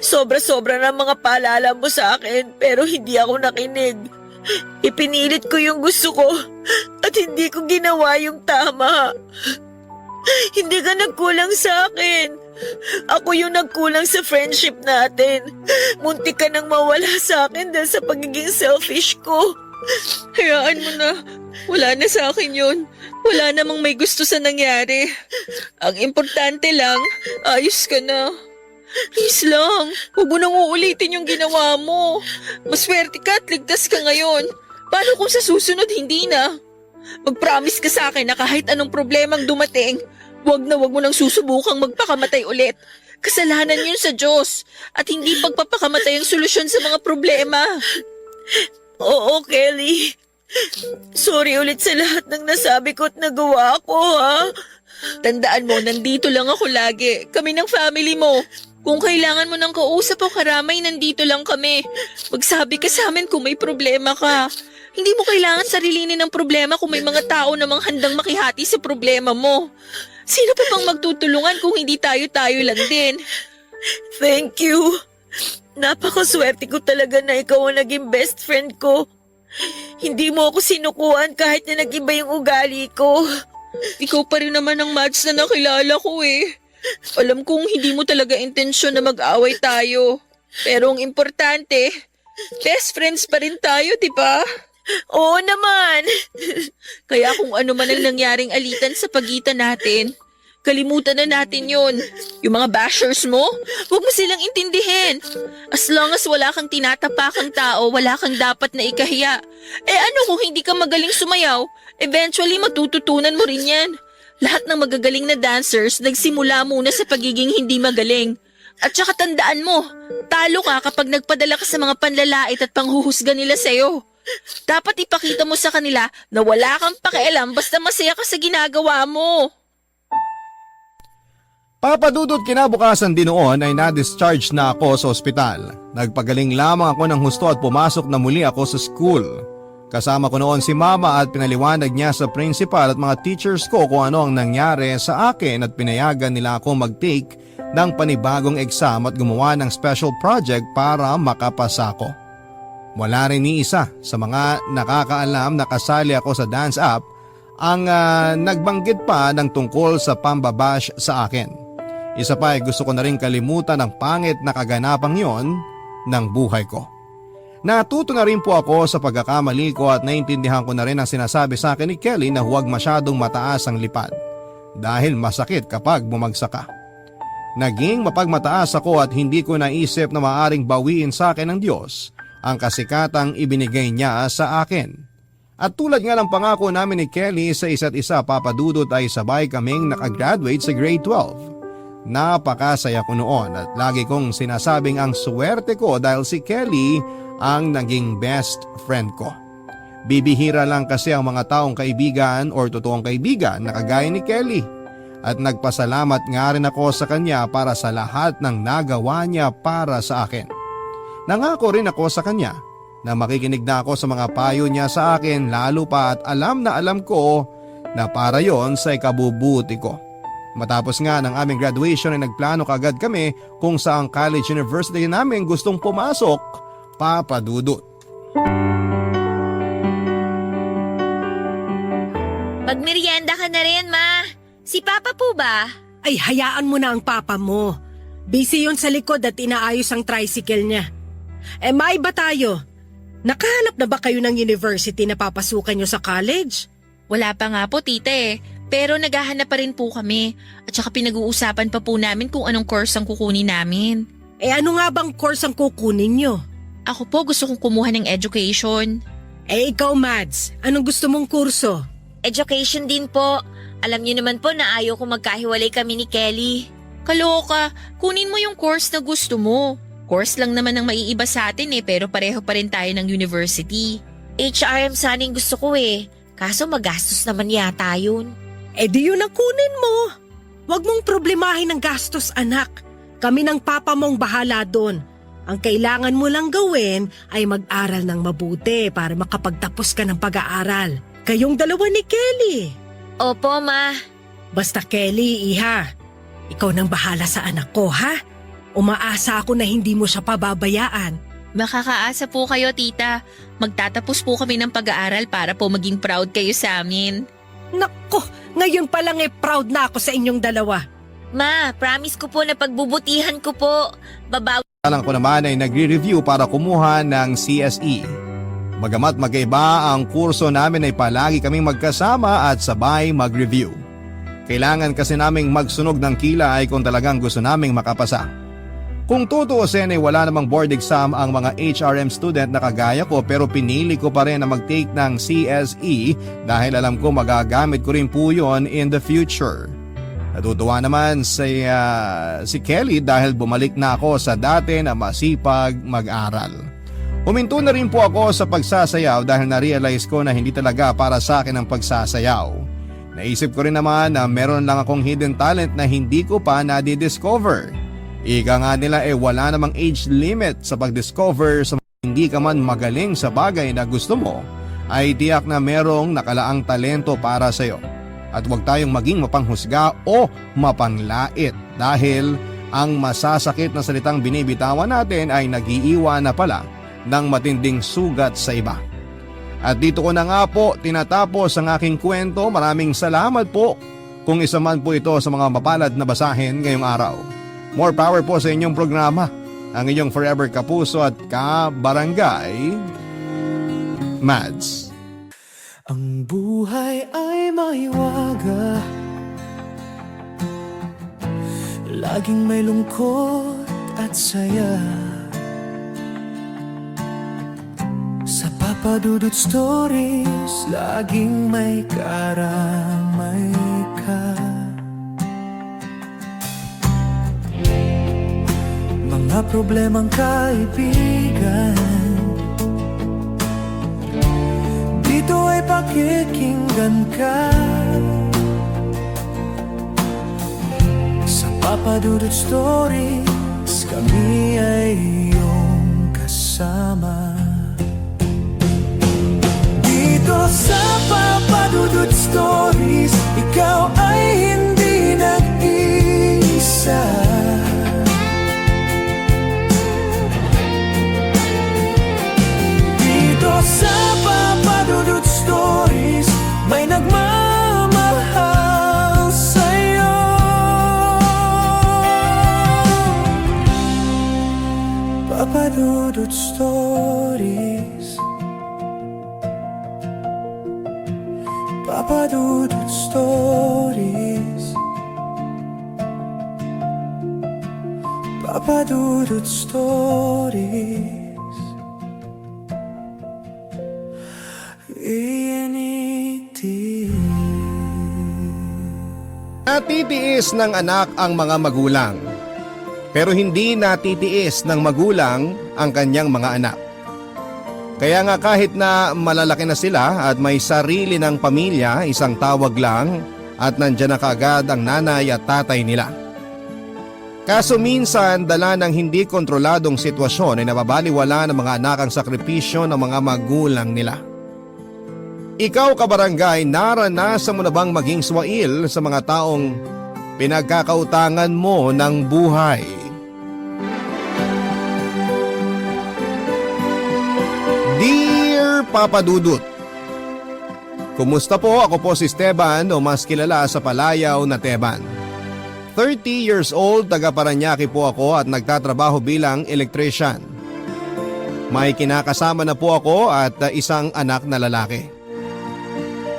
Sobra-sobra na mga paalala mo sa akin pero hindi ako nakinig. Ipinilit ko yung gusto ko at hindi ko ginawa yung tama. Hindi ka nagkulang sa akin. Ako yung nagkulang sa friendship natin. Muntik ka nang mawala sa akin dahil sa pagiging selfish ko. Hayaan mo na. Wala na sa akin yun. Wala namang may gusto sa nangyari. Ang importante lang, ayos ka na. Please lang, huwag mo nang uulitin yung ginawa mo. Maswerte ka at ligtas ka ngayon. Paano kung sa susunod hindi na? Mag-promise ka sa akin na kahit anong problemang dumating, wag na wag mo nang susubukang magpakamatay ulit. Kasalanan yun sa Diyos at hindi pagpapakamatay ang solusyon sa mga problema. Oo, Kelly. Sorry ulit sa lahat ng nasabi ko at nagawa ko, ha? Tandaan mo, nandito lang ako lagi. Kami ng family mo. Kung kailangan mo ng kausap o karamay, nandito lang kami. Magsabi ka sa amin kung may problema ka. Hindi mo kailangan sarilinin ng problema kung may mga tao namang handang makihati sa problema mo. Sino pa bang magtutulungan kung hindi tayo-tayo lang din? Thank you. Napakaswerte ko talaga na ikaw ang naging best friend ko. Hindi mo ako sinukuan kahit na nag-iba yung ugali ko. Ikaw pa rin naman ang Mads na nakilala ko eh. Alam kong hindi mo talaga intensyon na mag-away tayo. Pero ang importante, best friends pa rin tayo, di ba? Oo naman. Kaya kung ano man ang nangyaring alitan sa pagitan natin, Kalimutan na natin yon. Yung mga bashers mo, huwag mo silang intindihin. As long as wala kang tinatapakang tao, wala kang dapat na ikahiya. Ano kung hindi ka magaling sumayaw? Eventually, matututunan mo rin yan. Lahat ng magagaling na dancers nagsimula muna sa pagiging hindi magaling. At saka tandaan mo, talo ka kapag nagpadala ka sa mga panlalait at panghuhusga nila sa'yo. Dapat ipakita mo sa kanila na wala kang pakialam basta masaya ka sa ginagawa mo. Papadudot kinabukasan din noon ay na-discharge na ako sa ospital. Nagpagaling lamang ako ng husto at pumasok na muli ako sa school. Kasama ko noon si mama at pinaliwanag niya sa principal at mga teachers ko kung ano ang nangyari sa akin at pinayagan nila ako mag-take ng panibagong exam at gumawa ng special project para makapasa ko. Wala rin ni isa sa mga nakakaalam na kasali ako sa dance app ang nagbanggit pa ng tungkol sa pambabash sa akin. Isa pa ay gusto ko na rin kalimutan ang pangit na kaganapang yon ng buhay ko. Natuto na rin po ako sa pagkakamali ko at naintindihan ko na rin ang sinasabi sa akin ni Kelly na huwag masyadong mataas ang lipad dahil masakit kapag bumagsak ka. Naging mapagmataas ako at hindi ko naisip na maaring bawiin sa akin ng Diyos ang kasikatang ibinigay niya sa akin. At tulad nga ng pangako namin ni Kelly sa isa't isa, papadudot, ay sabay kaming nakagraduate sa grade 12. Napakasaya ko noon at lagi kong sinasabing ang swerte ko dahil si Kelly ang naging best friend ko. Bibihira lang kasi ang mga taong kaibigan or totoong kaibigan na kagaya ni Kelly. At nagpasalamat nga rin ako sa kanya para sa lahat ng nagawa niya para sa akin. Nangako rin ako sa kanya na makikinig na ako sa mga payo niya sa akin, lalo pa at alam na alam ko na para yon sa ikabubuti ko. Matapos nga ng aming graduation ay nagplano kaagad kami kung saang college university namin gustong pumasok, papadudot. Magmerienda ka na rin, Ma. Si Papa po ba? Ay, hayaan mo na ang papa mo. Busy yun sa likod at inaayos ang tricycle niya. Maiba tayo. Nakahanap na ba kayo ng university na papasukan nyo sa college? Wala pa nga po, tita Pero naghahanap pa rin po kami. At saka pinag-uusapan pa po namin kung anong course ang kukunin namin. Ano nga bang course ang kukunin nyo? Ako po gusto kong kumuha ng education. Ikaw, Mads, anong gusto mong kurso? Education din po. Alam niyo naman po na ayaw ko magkahiwalay kami ni Kelly. Kaloka, kunin mo yung course na gusto mo. Course lang naman ang maiiba sa atin pero pareho pa rin tayo ng university. HRM sana yung gusto ko Kaso magastos naman yata yun. Di yun ang kunin mo. Huwag mong problemahin ang gastos, anak. Kami ng papa mong bahala doon. Ang kailangan mo lang gawin ay mag-aral ng mabuti para makapagtapos ka ng pag-aaral. Kayong dalawa ni Kelly. Opo, Ma. Basta Kelly, iha. Ikaw nang bahala sa anak ko, ha? Umaasa ako na hindi mo siya pababayaan. Makakaasa po kayo, tita. Magtatapos po kami ng pag-aaral para po maging proud kayo sa amin. Nako, ngayon pa lang proud na ako sa inyong dalawa. Ma, promise ko po na pagbubutihan ko po. Babawi. Alang ko naman ay nagre-review para kumuha ng CSE. Bagamat magkaiba ang kurso namin ay palagi kaming magkasama at sabay mag-review. Kailangan kasi naming magsunog ng kilay kung talagang gusto naming makapasa. Kung tutuusin ay wala namang board exam ang mga HRM student na kagaya ko, pero pinili ko pa rin na mag-take ng CSE dahil alam ko magagamit ko rin po yun in the future. Natutuwa naman si Kelly dahil bumalik na ako sa dati na masipag mag-aral. Huminto na rin po ako sa pagsasayaw dahil na-realize ko na hindi talaga para sa akin ang pagsasayaw. Naisip ko rin naman na meron lang akong hidden talent na hindi ko pa nadidiscover. Ika nga nila wala namang age limit sa pag-discover. Sa hindi ka man magaling sa bagay na gusto mo, ay tiyak na merong nakalaang talento para sa iyo. At huwag tayong maging mapanghusga o mapanglait dahil ang masasakit na salitang binibitawan natin ay nag-iiwan na pala ng matinding sugat sa iba. At dito ko na nga po tinatapos ang aking kwento. Maraming salamat po kung isa man po ito sa mga mapalad na basahin ngayong araw. More power po sa inyong programa, ang inyong forever kapuso at kabarangay, Mads. Ang buhay ay maiwaga, laging may lungkot at saya. Sa Papa Dudut Stories, laging may karamay ka. Mga problemang kaibigan, dito ay pakikinggan ka. Sa Papa Dudut Stories, kami ay iyong kasama. Dito sa Papa Dudut Stories, ikaw ay hindi nag-iisa. Dito sa Papa Dudut Stories, may nagmamahal sa'yo. Papa Dudut Stories, Papa Dudut Stories, Papa Dudut Stories. Natitiis ng anak ang mga magulang, pero hindi natitiis ng magulang ang kanyang mga anak. Kaya nga kahit na malalaki na sila at may sarili ng pamilya, isang tawag lang at nandyan na kaagad ang nanay at tatay nila. Kaso minsan dala ng hindi kontroladong sitwasyon ay nababaliwala ng mga anak ang sakripisyo ng mga magulang nila. Ikaw kabarangay, naranasan mo na bang maging swail sa mga taong pinagkakautangan mo ng buhay? Dear Papa Dudut, kumusta po? Ako po si Esteban o mas kilala sa palayaw na Teban. 30 years old, taga Paranaque po ako at nagtatrabaho bilang electrician. May kinakasama na po ako at isang anak na lalaki.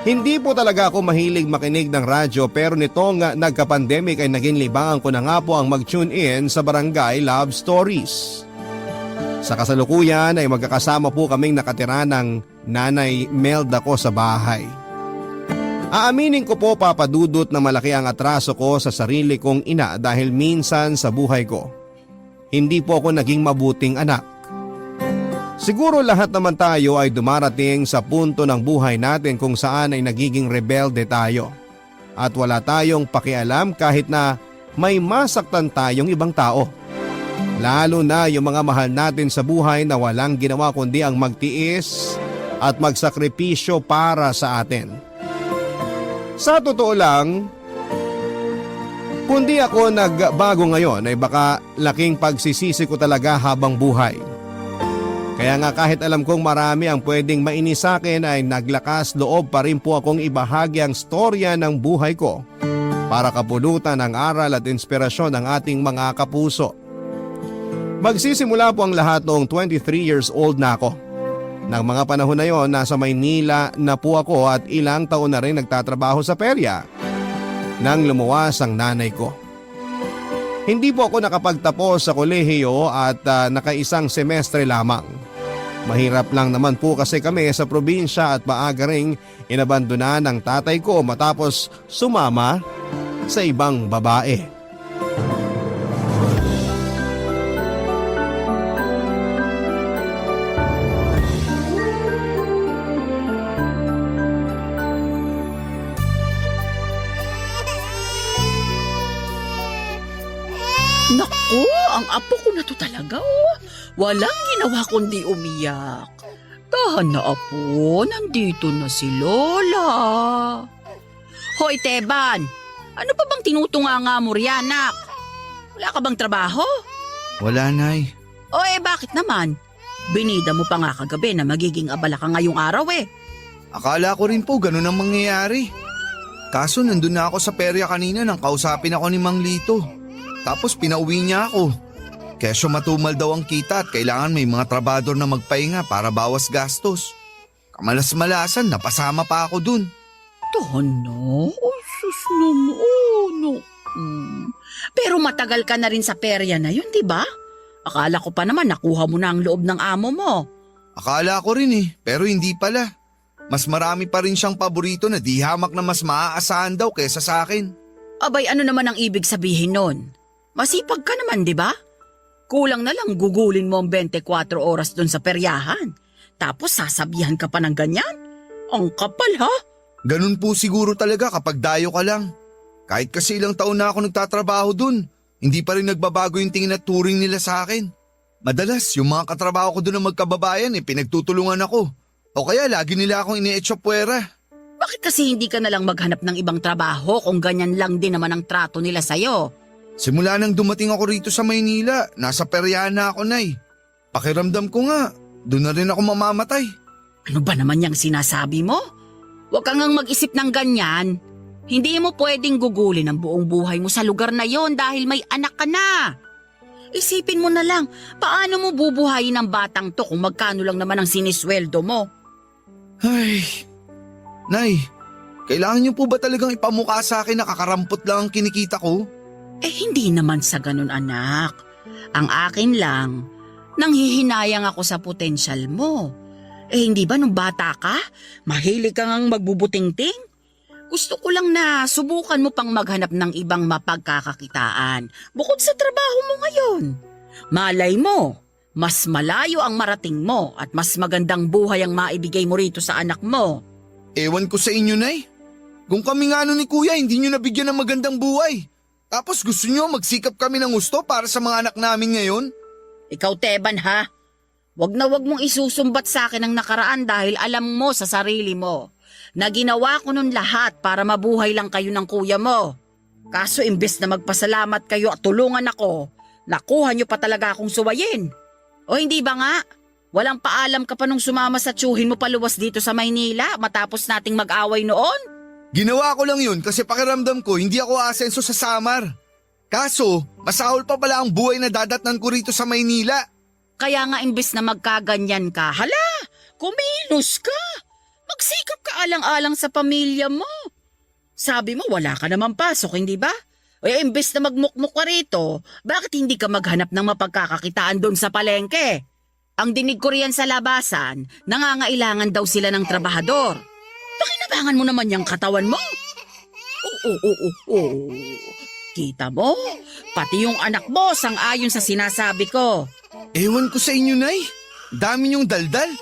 Hindi po talaga ako mahilig makinig ng radyo pero nitong nagka-pandemic ay naging libangan ko na nga po ang mag-tune in sa Barangay Love Stories. Sa kasalukuyan ay magkakasama po kaming nakatira ng Nanay Melda ko sa bahay. Aaminin ko po Papa Dudut na malaki ang atraso ko sa sarili kong ina dahil minsan sa buhay ko, hindi po ako naging mabuting anak. Siguro lahat naman tayo ay dumarating sa punto ng buhay natin kung saan ay nagiging rebelde tayo. At wala tayong pakialam kahit na may masaktan tayong ibang tao. Lalo na yung mga mahal natin sa buhay na walang ginawa kundi ang magtiis at magsakripisyo para sa atin. Sa totoo lang, kundi ako nagbago ngayon ay baka laking pagsisisi ko talaga habang buhay. Kaya nga kahit alam kong marami ang pwedeng mainis sa akin ay naglakas loob pa rin po akong ibahagi ang storya ng buhay ko para kapulutan ng aral at inspirasyon ng ating mga kapuso. Magsisimula po ang lahat noong 23 years old na ako. Nang mga panahon na yon, nasa Maynila na po ako at ilang taon na rin nagtatrabaho sa perya nang lumuwas ang nanay ko. Hindi po ako nakapagtapos sa kolehiyo at nakaisang semestre lamang. Mahirap lang naman po kasi kami sa probinsya at maaga ring inabandona ng tatay ko matapos sumama sa ibang babae. Naku, ang apo ko na to talaga oh. Walang ginawa kundi umiyak. Tahan na apo, nandito na si Lola. Hoy Teban, ano pa bang tinutunganga mo riyan, anak? Wala ka bang trabaho? Wala, Nay. O bakit naman? Binida mo pa nga kagabi na magiging abala ka ngayong araw eh. Akala ko rin po ganun ang mangyayari. Kaso nandun na ako sa perya kanina nang kausapin ako ni Mang Lito. Tapos pinauwi niya ako. Kesyo matumal daw ang kita at kailangan may mga trabador na magpahinga para bawas gastos. Kamalas-malasan, napasama pa ako dun. Tahan na? Oh, sus naman. Oh, no. Pero Pero matagal ka na rin sa perya na yun, di ba? Akala ko pa naman nakuha mo na ang loob ng amo mo. Akala ko rin pero hindi pala. Mas marami pa rin siyang paborito na di hamak na mas maaasahan daw kesa sa akin. Abay, ano naman ang ibig sabihin nun? Masipag ka naman, di ba? Kulang na lang gugulin mo ang 24 oras doon sa peryahan. Tapos sasabihan ka pa ng ganyan? Ang kapal ha? Ganun po siguro talaga kapag dayo ka lang. Kahit kasi ilang taon na ako nagtatrabaho dun, hindi pa rin nagbabago yung tingin at turing nila sa akin. Madalas, yung mga katrabaho ko dun na magkababayan pinagtutulungan ako. O kaya lagi nila akong ine-etcha puwera. Bakit kasi hindi ka nalang maghanap ng ibang trabaho kung ganyan lang din naman ang trato nila sa'yo? Simula nang dumating ako rito sa Maynila, nasa peryahan na ako, Nay. Pakiramdam ko nga, doon na rin ako mamamatay. Ano ba naman yung sinasabi mo? Huwag kang ngang mag-isip ng ganyan. Hindi mo pwedeng gugulin ang buong buhay mo sa lugar na yon dahil may anak ka na. Isipin mo na lang, paano mo bubuhayin ang batang to kung magkano lang naman ang sinisweldo mo? Ay, Nay, kailangan niyo po ba talagang ipamukha sa akin na kakarampot lang ang kinikita ko? Hindi naman sa ganun, anak. Ang akin lang, nanghihinayang ako sa potensyal mo. Hindi ba nung bata ka, mahilig kang ang magbubutingting? Gusto ko lang na subukan mo pang maghanap ng ibang mapagkakakitaan bukod sa trabaho mo ngayon. Malay mo, mas malayo ang marating mo at mas magandang buhay ang maibigay mo rito sa anak mo. Ewan ko sa inyo, Nay. Kung kami nga ni Kuya, hindi niyo nabigyan ng magandang buhay. Tapos gusto niyo magsikap kami ng gusto para sa mga anak namin ngayon? Ikaw, Teban, ha? Wag na wag mong isusumbat sa akin ang nakaraan dahil alam mo sa sarili mo na ginawa ko nun lahat para mabuhay lang kayo ng kuya mo. Kaso imbes na magpasalamat kayo at tulungan ako, nakuha niyo pa talaga akong suwayin. O hindi ba nga? Walang paalam ka pa nung sumama sa tsuhin mo paluwas dito sa Maynila matapos nating mag-away noon? Ginawa ko lang yun kasi pakiramdam ko hindi ako aasenso sa Samar. Kaso, masahol pa pala ang buhay na dadatnan ko rito sa Maynila. Kaya nga imbes na magkaganyan ka, hala, kumilos ka. Magsikap ka alang-alang sa pamilya mo. Sabi mo wala ka naman pasok, hindi ba? Imbes na magmukmuk ka rito, bakit hindi ka maghanap ng mapagkakakitaan doon sa palengke? Ang dinig ko riyan sa labasan, nangangailangan daw sila ng trabahador. Pakinabangan mo naman yung katawan mo. Oo. Kita mo, pati yung anak mo sang-ayon sa sinasabi ko. Ewan ko sa inyo, Nay. Dami niyong daldal.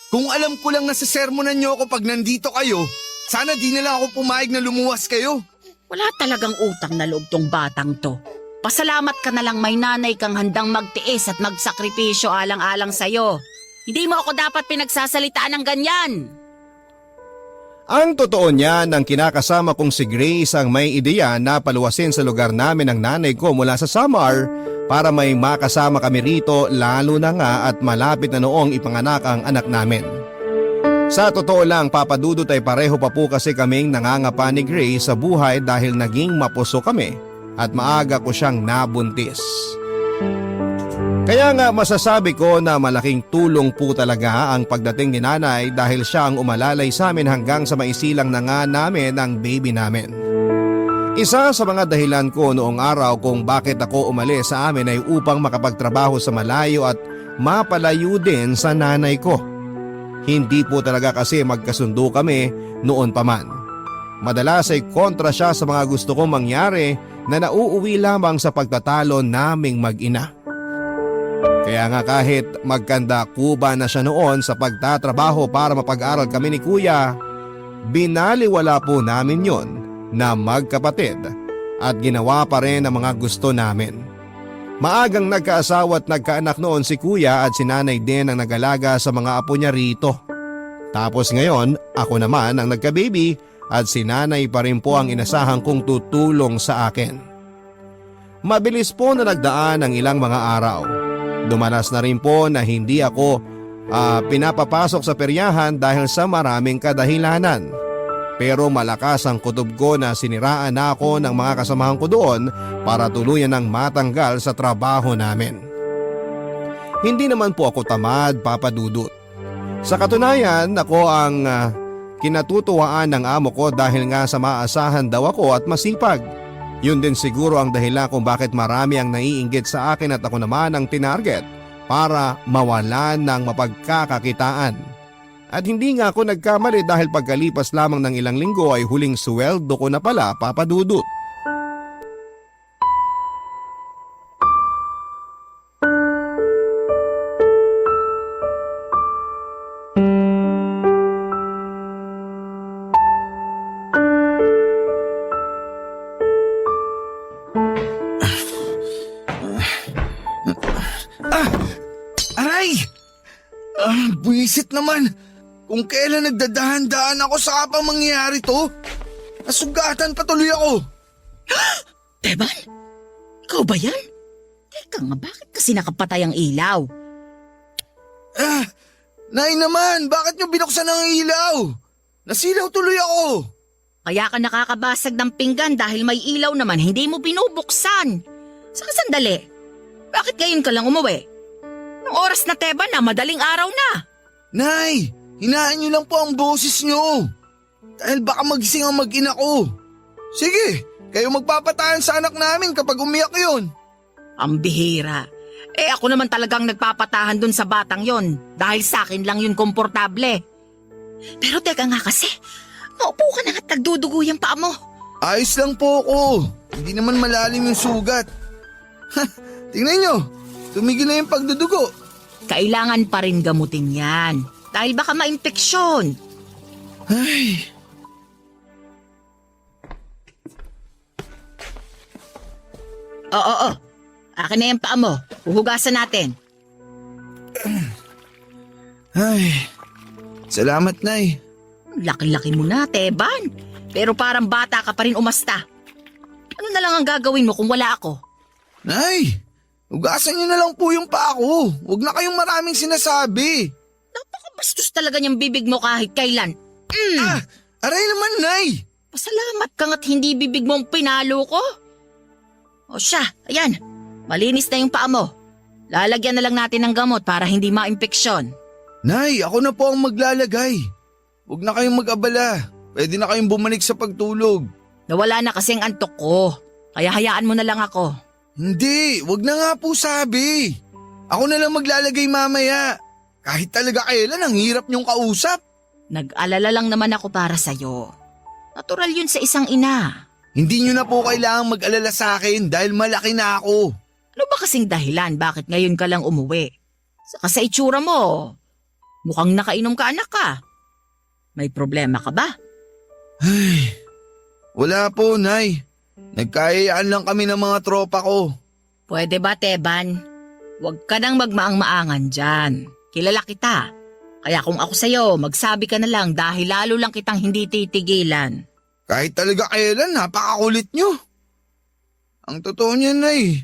Kung alam ko lang na sermonan niyo ako pag nandito kayo, sana di na lang ako pumayag na lumuwas kayo. Wala talagang utang na loob tong batang to. Pasalamat ka na lang may nanay kang handang magtiis at magsakripisyo alang-alang sa'yo. Hindi mo ako dapat pinagsasalitaan ng ganyan. Ang totoo niyan, ang kinakasama kong si Grace ang may ideya na paluwasin sa lugar namin ang nanay ko mula sa Samar para may makasama kami rito lalo na nga at malapit na noong ipanganak ang anak namin. Sa totoo lang, Papa Dudut, ay pareho pa po kasi kaming nangangapa ni Grace sa buhay dahil naging mapuso kami at maaga ko siyang nabuntis. Kaya nga masasabi ko na malaking tulong po talaga ang pagdating ni nanay dahil siya ang umalalay sa amin hanggang sa maisilang na nga namin ang baby namin. Isa sa mga dahilan ko noong araw kung bakit ako umalis sa amin ay upang makapagtrabaho sa malayo at mapalayo din sa nanay ko. Hindi po talaga kasi magkasundo kami noon pa man. Madalas ay kontra siya sa mga gusto kong mangyari na nauuwi lamang sa pagtatalo naming mag-ina. Kaya nga kahit magkanda kuba na siya noon sa pagtatrabaho para mapag-aral kami ni Kuya, binaliwala po namin yon na magkapatid at ginawa pa rin ang mga gusto namin. Maagang nagkaasawa at nagkaanak noon si Kuya at si Nanay din ang nag-alaga sa mga apo niya rito. Tapos ngayon, ako naman ang nagka-baby at si Nanay pa rin po ang inasahan kong tutulong sa akin. Mabilis po na nagdaan ang ilang mga araw. Dumanas na rin po na hindi ako pinapapasok sa peryahan dahil sa maraming kadahilanan. Pero malakas ang kutob ko na siniraan na ako ng mga kasamahan ko doon para tuluyan ng matanggal sa trabaho namin. Hindi naman po ako tamad, Papa Dudut. Sa katunayan, ako ang kinatutuwaan ng amo ko dahil nga sa maasahan daw ako at masipag. Yun din siguro ang dahilan kung bakit marami ang naiinggit sa akin at ako naman ang tinarget para mawalan ng mapagkakakitaan. At hindi nga ako nagkamali dahil pagkalipas lamang ng ilang linggo ay huling sweldo ko na pala, Papa Dudut. Aray! Buwisit naman. Kung kailan nagdadahan-dahan ako sa pa mangyayari to, nasugatan patuloy ako. Teban? Ikaw ba yan? Teka nga, bakit kasi nakapatay ang ilaw? Nay naman, bakit nyo binuksan ang ilaw? Nasilaw tuloy ako. Kaya ka nakakabasag ng pinggan dahil may ilaw naman, hindi mo binubuksan. Saka sandali, bakit ngayon ka lang umuwi? Nung oras na Teban na, madaling araw na. Nay, hinaan nyo lang po ang boses nyo. Dahil baka magising ang mag-ina ko. Sige, kayo magpapatahan sa anak namin kapag umiyak yun. Ang bihira. Ako naman talagang nagpapatahan dun sa batang yon dahil sa akin lang yun komportable. Pero teka nga kasi, maupo ka na at nagdudugo yung paa mo. Ayos lang po ako. Hindi naman malalim yung sugat. Tingnan nyo, tumigil na yung pagdudugo. Kailangan pa rin gamutin yan dahil baka ma-impeksyon. Ay, Oo. Akin na yung paa mo. Uhugasan natin. salamat, Nay. Laki-laki mo na, Teban. Pero parang bata ka pa rin umasta. Ano na lang ang gagawin mo kung wala ako? Nay, ugasan nyo na lang po yung paa ko. Huwag na kayong maraming sinasabi. Napakabastos talaga niyang bibig mo kahit kailan. Aray naman, Nay. Pasalamat ka nga't hindi bibig mo ang pinalo ko. O siya, ayan. Malinis na yung paa mo. Lalagyan na lang natin ng gamot para hindi ma-impeksyon. Nay, ako na po ang maglalagay. Huwag na kayong mag-abala. Pwede na kayong bumalik sa pagtulog. Nawala na kasi ang antok ko. Kaya hayaan mo na lang ako. Hindi, wag na nga po sabi. Ako na lang maglalagay mamaya. Kahit talaga kailan, ang hirap niyong kausap. Nag-alala lang naman ako para sa'yo. Natural yun sa isang ina. Hindi niyo na po kailangang mag-alala sa akin dahil malaki na ako. Ano ba kasing dahilan bakit ngayon ka lang umuwi? Saka sa itsura mo, mukhang nakainom ka anak ka. May problema ka ba? Ay, wala po, Nay. Nagkayayaan lang kami ng mga tropa ko. Pwede ba, Teban? Huwag ka nang magmaang-maangan dyan. Kilala kita. Kaya kung ako sa'yo, magsabi ka na lang dahil lalo lang kitang hindi titigilan. Kahit talaga kailan, napakakulit nyo. Ang totoo niyan, Nay,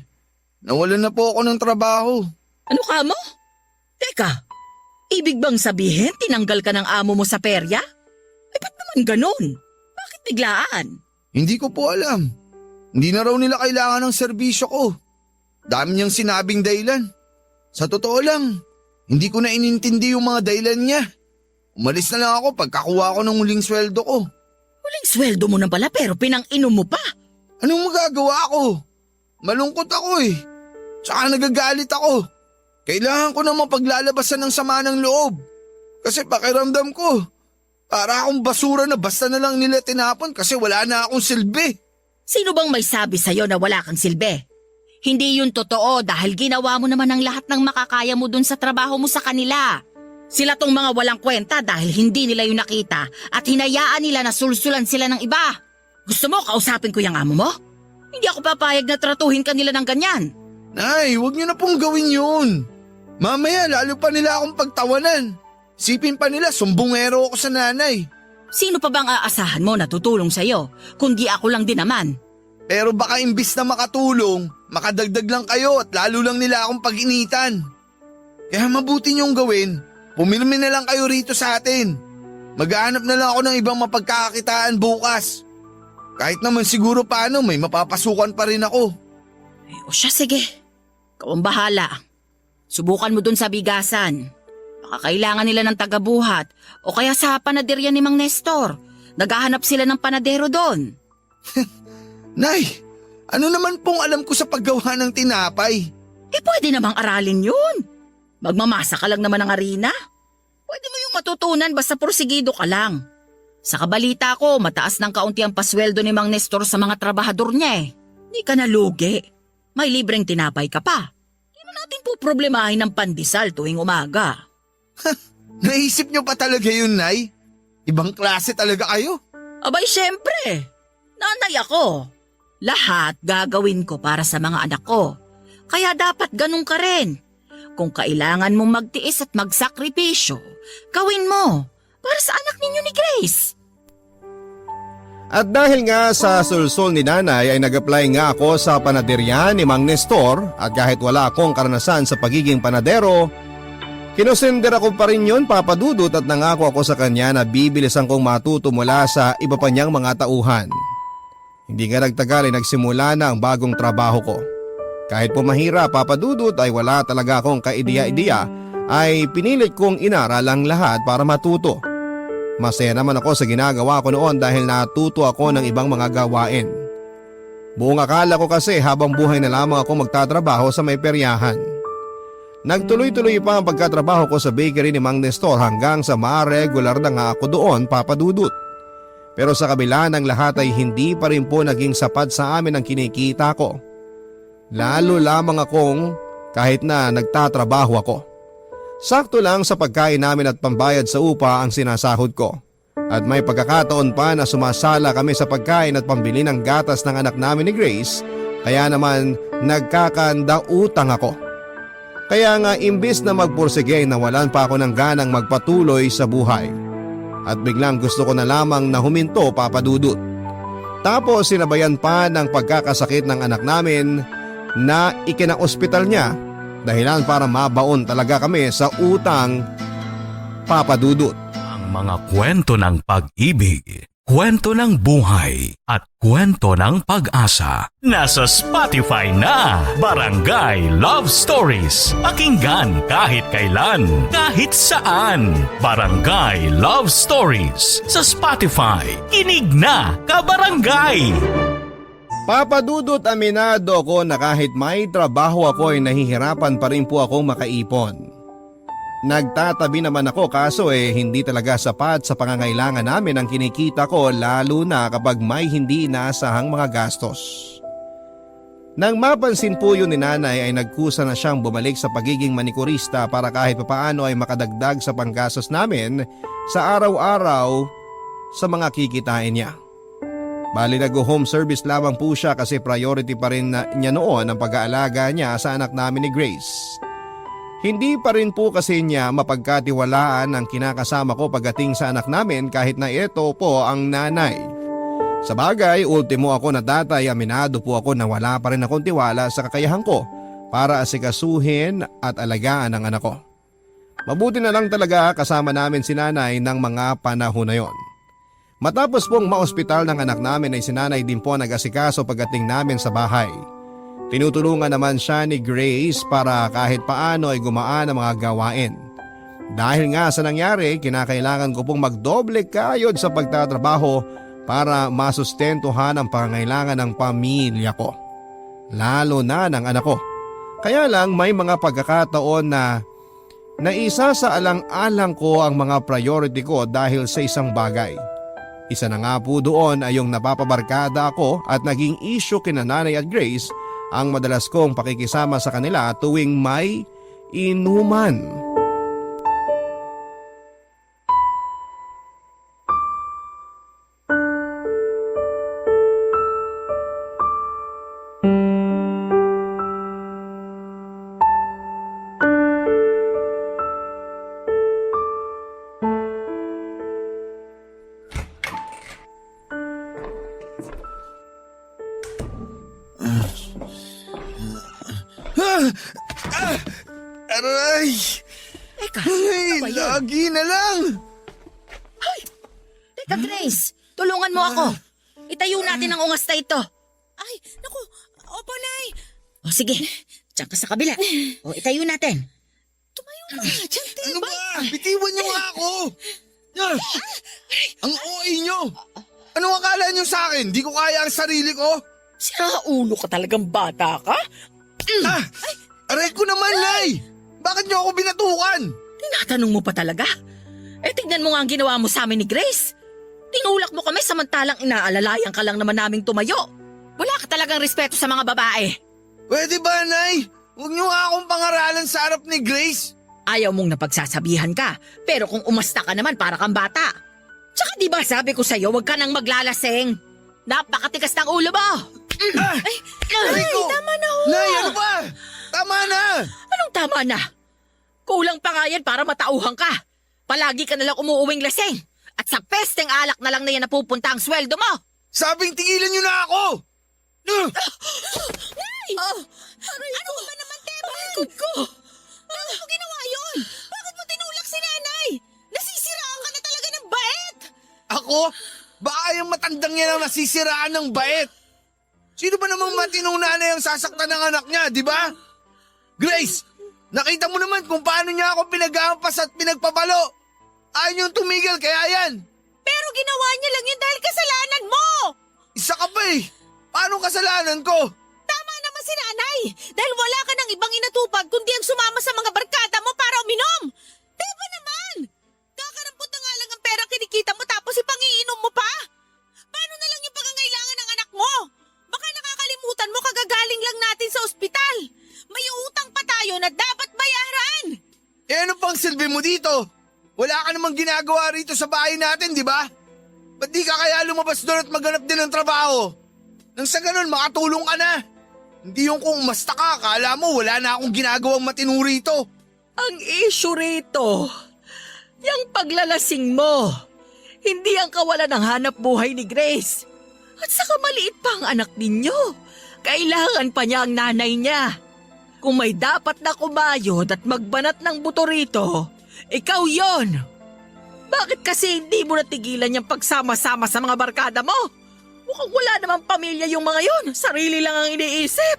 nawalan na po ako ng trabaho. Ano ka mo? Teka, ibig bang sabihin tinanggal ka ng amo mo sa perya? Ba't naman ganun? Bakit biglaan? Hindi ko po alam. Hindi na raw nila kailangan ng serbisyo ko. Dami niyang sinabing dahilan. Sa totoo lang, hindi ko na inintindi yung mga dahilan niya. Umalis na lang ako pagkakuha ko ng huling sweldo ko. Huling sweldo mo na pala pero pinang-inom mo pa. Anong magagawa ko? Malungkot ako eh. Tsaka nagagalit ako. Kailangan ko na mapaglalabasan ng sama ng loob. Kasi pakiramdam ko, para akong basura na basta na lang nila tinapon kasi wala na akong silbi. Sino bang may sabi sa'yo na wala kang silbi? Hindi yun totoo dahil ginawa mo naman ang lahat ng makakaya mo dun sa trabaho mo sa kanila. Sila tong mga walang kwenta dahil hindi nila yun nakita at hinayaan nila na sulsulan sila ng iba. Gusto mo kausapin ko yung amo mo? Hindi ako papayag na tratuhin ka nila ng ganyan. Nay, huwag niyo na pong gawin yun. Mamaya lalo pa nila akong pagtawanan. Sipin pa nila sumbungero ako sa nanay. Sino pa bang aasahan mo na tutulong sa'yo? Kundi ako lang din naman. Pero baka imbis na makatulong, makadagdag lang kayo at lalo lang nila akong pag-initan. Kaya mabuti niyong gawin, pumirmi na lang kayo rito sa atin. Maghahanap na lang ako ng ibang mapagkakakitaan bukas. Kahit naman siguro paano may mapapasukan pa rin ako. O siya, sige. Ikaw ang bahala. Subukan mo dun sa bigasan. Baka kailangan nila ng tagabuhat o kaya sa panaderya ni Mang Nestor. Naghahanap sila ng panadero doon. Nay, Ano naman pong alam ko sa paggawa ng tinapay? Pwede namang aralin yun. Magmamasa ka lang naman ng harina. Pwede mo yung matutunan basta porsigido ka lang. Sa kabalita ko, mataas ng kaunti ang pasweldo ni Mang Nestor sa mga trabahador niya eh. Hindi ka nalugi. May libreng tinapay ka pa. Hindi mo natin po problemahin ng pandesal tuwing umaga. Naisip niyo pa talaga yun, Nay? Ibang klase talaga kayo. Abay, syempre. Nanay ako. Lahat gagawin ko para sa mga anak ko. Kaya dapat ganun ka rin. Kung kailangan mong magtiis at magsakripisyo, gawin mo para sa anak ninyo ni Grace. At dahil nga sa sulsol ni nanay ay nag-apply nga ako sa panaderya ni Mang Nestor at kahit wala akong karanasan sa pagiging panadero, kinusender ako pa rin yun, Papa Dudut, at nangako ako sa kanya na bibilisan kong matuto mula sa iba pa niyang mga tauhan. Hindi nga nagtagal ay nagsimula na ang bagong trabaho ko. Kahit po mahirap, Papa Dudut, ay wala talaga akong kaideya-ideya, ay pinilit kong inaral ang lahat para matuto. Masaya naman ako sa ginagawa ko noon dahil natuto ako ng ibang mga gawain. Buong akala ko kasi habang buhay na lamang ako magtatrabaho sa may peryahan. Nagtuloy-tuloy pa ang pagkatrabaho ko sa bakery ni Mang Nestor hanggang sa ma-regular na nga ako doon, Papa Dudut. Pero sa kabila ng lahat ay hindi pa rin po naging sapat sa amin ang kinikita ko. Lalo lamang akong kahit na nagtatrabaho ako. Sakto lang sa pagkain namin at pambayad sa upa ang sinasahod ko. At may pagkakataon pa na sumasala kami sa pagkain at pambili ng gatas ng anak namin ni Grace, kaya naman nagkakanda-utang ako. Kaya nga imbis na magpursige nawalan pa ako ng ganang magpatuloy sa buhay. At biglang gusto ko na lamang na huminto, Papa Dudut. Tapos sinabayan pa ng pagkakasakit ng anak namin na ikina-ospital niya, dahilan para mabaon talaga kami sa utang, Papa Dudut. Ang mga kwento ng pag-ibig, kwento ng buhay, at kwento ng pag-asa. Nasa Spotify na! Barangay Love Stories. Pakinggan kahit kailan, kahit saan. Barangay Love Stories sa Spotify. Kinig na, kabarangay! Papa Dudut, aminado ko na kahit may trabaho ako ay nahihirapan pa rin po akong makaipon. Nagtatabi naman ako kaso hindi talaga sapat sa pangangailangan namin ang kinikita ko, lalo na kapag may hindi inaasahang mga gastos. Nang mapansin po yun ni nanay ay nagkusa na siyang bumalik sa pagiging manikurista para kahit papaano ay makadagdag sa panggastos namin sa araw-araw sa mga kikitain niya. Bali nag-home service lamang po siya kasi priority pa rin niya noon ang pag-aalaga niya sa anak namin ni Grace. Hindi pa rin po kasi niya mapagkatiwalaan ang kinakasama ko pagdating sa anak namin kahit na ito po ang nanay. Sa bagay, ultimo ako na tatay, aminado po ako na wala pa rin akong tiwala sa kakayahan ko para asikasuhin at alagaan ang anak ko. Mabuti na lang talaga kasama namin si nanay ng mga panahon na yon. Matapos pong maospital ng anak namin ay si nanay din po nag-asikaso pagdating namin sa bahay. Tinutulungan naman siya ni Grace para kahit paano ay gumaan ang mga gawain. Dahil nga sa nangyari, kinakailangan ko pong magdoble kayod sa pagtatrabaho para masustentuhan ang pangangailangan ng pamilya ko. Lalo na ng anak ko. Kaya lang may mga pagkakataon na naisa sa alang-alang ko ang mga priority ko dahil sa isang bagay. Isa na nga po doon ay yung napapabarkada ako at naging issue kina nanay at Grace ang madalas kong pakikisama sa kanila tuwing may inuman. Aray! Teka, Ay, ba yun? lagi na lang! Teka Grace, tulungan mo ako. Itayo natin ang ungas na ito. Ay, naku, opo, Nay. O sige, diyan ka sa kabila. O itayo natin. Tumayo na nga dyan, Ano ba? Bitiwan niyo nga ako! Ah, ang OA niyo! Ano akala niyo sa akin? Di ko kaya ang sarili ko? Sira ulo ka talagang bata ka? Aray ko naman, Nay! Bakit niyo ako binatukan? Tinatanong mo pa talaga? Tignan mo nga ang ginawa mo sa amin ni Grace. Tinulak mo kami samantalang inaalalayan ka lang naman naming tumayo. Wala ka talagang respeto sa mga babae. Pwede ba, Nay? Huwag niyo nga akong pangaralan sa harap ni Grace. Ayaw mong napagsasabihan ka, pero kung umasta ka naman para kang bata. Tsaka di ba sabi ko sa'yo, huwag ka nang maglalasing. Napakatigas ng ulo mo. Aray ko! Tama na ho! Nay, ano ba? Tama na! Anong tama na? Kulang pa nga yan para matauhan ka. Palagi ka nalang umuuwing lasing. At sa pesteng alak na lang na yan napupunta ang sweldo mo. Sabing tigilan niyo na ako! Ano ba naman, Teban? Bakit mo ginawa yun? Bakit mo tinulak si nanay? Nasisiraan ka na talaga ng bait! Ako? Baka yung matandang yan ang nasisiraan ng bait. Sino ba namang matinong nanay ang sasaktan ng anak niya, di ba? Grace, nakita mo naman kung paano niya ako pinag-aampas at pinagpabalo. Ayaw niyong tumigil, kaya yan. Pero ginawa niya lang yun dahil kasalanan mo! Isa ka pa eh. Paano kasalanan ko? Tama naman si nanay! Dahil wala ka ng ibang inatupag kundi ang sumama sa mga barkada mo para uminom! Diba naman? Kakarampot na nga lang ang pera kinikita mo tapos ipangiinom mo pa? Paano na lang yung pangangailangan ng anak mo? Baka nakakalimutan mo kagagaling lang natin sa ospital. May utang pa tayo na dapat bayaran! Eh ano pang silbi mo dito? Wala ka namang ginagawa rito sa bahay natin, di ba? Ba't di ka kaya lumabas doon at maghanap din ng trabaho? Nang sa ganun, makatulong ka na. Hindi yung kung umasta ka, akala mo wala na akong ginagawang matino rito. Ang issue rito, yung paglalasing mo, hindi ang kawalan ng hanap buhay ni Grace. At saka maliit pa ang anak ninyo. Kailangan pa niya ang nanay niya. Kung may dapat na kumayod at magbanat ng buto rito, ikaw yon. Bakit kasi hindi mo natigilan yung pagsama-sama sa mga barkada mo? Mukhang wala namang pamilya yung mga yon. Sarili lang ang iniisip.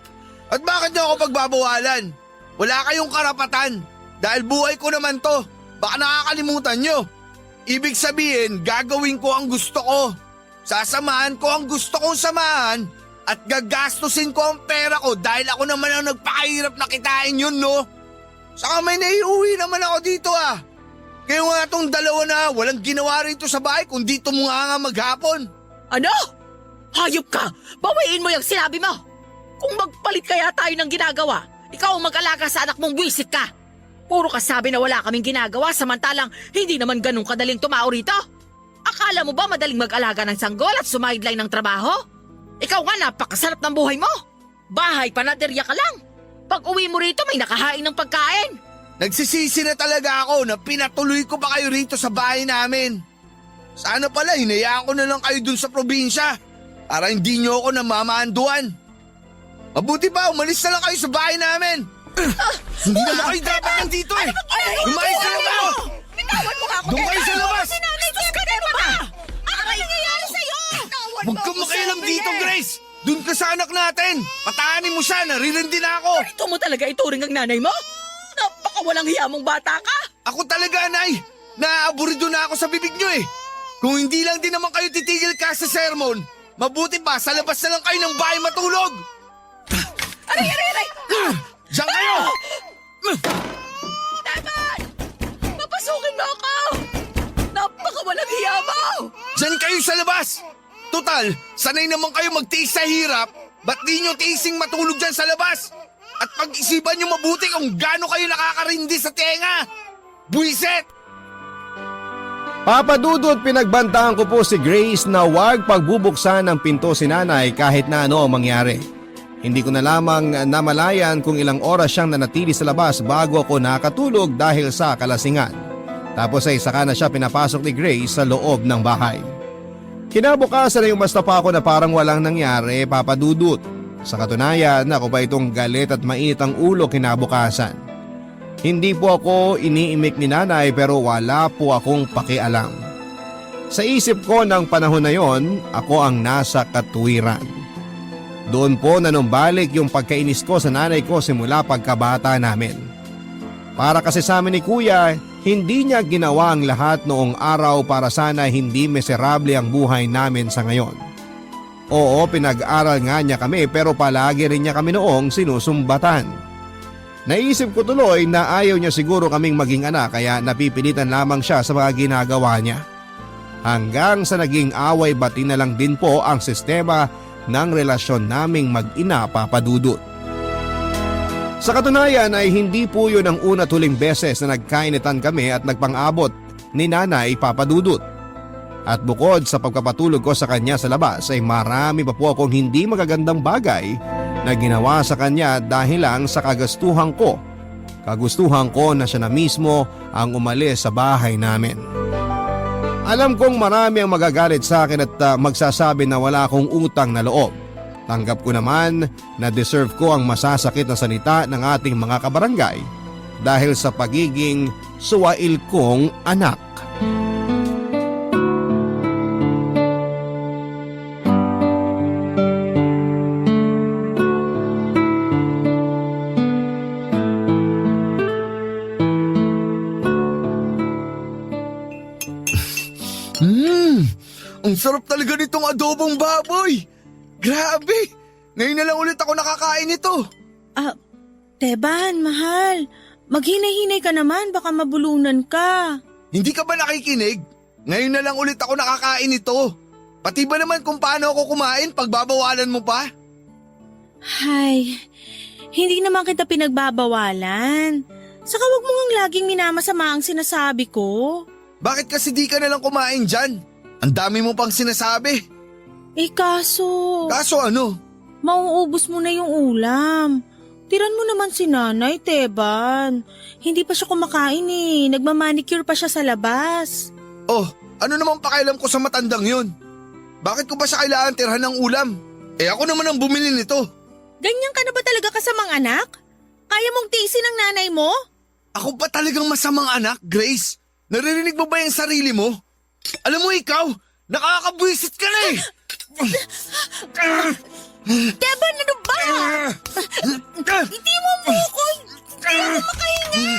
At bakit niyo ako pagbabawalan? Wala kayong karapatan. Dahil buhay ko naman to. Baka nakakalimutan niyo. Ibig sabihin, gagawin ko ang gusto ko. Sasamahan ko ang gusto kong samahan at gagastusin ko ang pera ko dahil ako naman ang nagpakahirap na kitain yun, no? Saka may naiuwi naman ako dito ah. Kaya nga itong dalawa na walang ginawa rito sa bahay kundi tumunga maghapon. Ano? Hayop ka! Bawiin mo yung sinabi mo! Kung magpalit kaya tayo ng ginagawa, ikaw ang mag-alaga sa anak mong buwisit ka! Puro ka sabi na wala kaming ginagawa samantalang hindi naman ganun kadaling tumao rito? Akala mo ba madaling mag-alaga ng sanggol at sumideline ng trabaho? Ikaw nga napakasarap ng buhay mo! Bahay panaderya ka lang! Pag uwi mo rito may nakahain ng pagkain! Nagsisisi na talaga ako na pinatuloy ko pa kayo rito sa bahay namin. Sana pala hinayaan ko na lang kayo dun sa probinsya para hindi nyo ako namamaanduan. Mabuti pa, umalis na lang kayo sa bahay namin. Hindi naman kayo dapat nandito eh. Lumayas na lang kayo. Bitawan mo nga ako! Doon kayo sa labas. Si nanay, Diyos ka na ba? Ano ba nangyayari sa'yo? Huwag kang makialam dito, Grace. Doon ka sa anak natin. Patahanin mo siya, naririndi na ako. Ito mo talaga ituring ang nanay mo? Napakawalang hiya mong bata ka! Ako talaga, Nay. Naaaburido na ako sa bibig nyo eh. Kung hindi lang din naman kayo titigil ka sa sermon, mabuti pa sa labas na lang kayo ng bahay matulog. Aray! Diyan kayo! Dapat! Papasukin mo ako! Napakawalang hiya mo! Diyan kayo sa labas! Total, sanay naman kayo magtiis sa hirap, ba't di nyo tiising matulog dyan sa labas? At pag-isipan nyo mabuti kung gaano kayo nakakarindi sa tenga! Buisit! Papa Dudut, pinagbantaan ko po si Grace na huwag pagbubuksan ng pinto si nanay kahit na ano ang mangyari. Hindi ko na lamang namalayan kung ilang oras siyang nanatili sa labas bago ako nakatulog dahil sa kalasingan. Tapos ay saka na siya pinapasok ni Grace sa loob ng bahay. Kinabukasan ay umasta pa ako na parang walang nangyari, Papa Dudut. Sa katunayan, ako pa itong galit at mainit ang ulo kinabukasan. Hindi po ako iniimik ni nanay pero wala po akong pakialam. Sa isip ko ng panahon na yon, ako ang nasa katuwiran. Doon po nanumbalik yung pagkainis ko sa nanay ko simula pagkabata namin. Para kasi sa amin ni Kuya, hindi niya ginawa ang lahat noong araw para sana hindi miserable ang buhay namin sa ngayon. Oo, pinag-aral nga niya kami pero palagi rin niya kami noong sinusumbatan. Naisip ko tuloy na ayaw niya siguro kaming maging anak kaya napipilitan lamang siya sa mga ginagawa niya. Hanggang sa naging away-bati na lang din po ang sistema ng relasyon naming mag-ina, Papa Dudut. Sa katunayan ay hindi po yun ang una tuling beses na nagkainitan kami at nagpang-abot ni Nanay, Papa Dudut. At bukod sa pagpapatulog ko sa kanya sa labas ay marami pa po akong hindi magagandang bagay na ginawa sa kanya dahil lang sa kagustuhan ko. Kagustuhan ko na siya na mismo ang umalis sa bahay namin. Alam kong marami ang magagalit sa akin at magsasabi na wala akong utang na loob. Tanggap ko naman na deserve ko ang masasakit na salita ng ating mga kabarangay dahil sa pagiging suwail kong anak. Ang sarap talaga nitong adobong baboy. Grabe! Ngayon na lang ulit ako nakakain nito. Teban, mahal. Maghinay-hinay ka naman, baka mabulunan ka. Hindi ka ba nakikinig? Ngayon na lang ulit ako nakakain nito. Pati ba naman kung paano ako kumain, pagbabawalan mo pa? Hay, hindi naman kita pinagbabawalan. Saka wag mo ngang laging minamasama ang sinasabi ko. Bakit kasi di ka na lang kumain dyan? Ang dami mo pang sinasabi. Kaso, Kaso ano? mauubos mo na yung ulam. Tiran mo naman si nanay, Teban. Hindi pa siya kumakain eh. Nagmamanicure pa siya sa labas. Oh, ano naman pakialam ko sa matandang yun? Bakit ko ba siya kailangan tirhan ng ulam? Eh ako naman ang bumili nito. Ganyan ka na ba talaga kasamang anak? Kaya mong tiisin ang nanay mo? Ako ba talagang masamang anak, Grace? Naririnig mo ba yung sarili mo? Alam mo ikaw, nakakabwisit ka na eh! Teban, ano ba? Hindi mo mo ko! Hindi mo makahinga!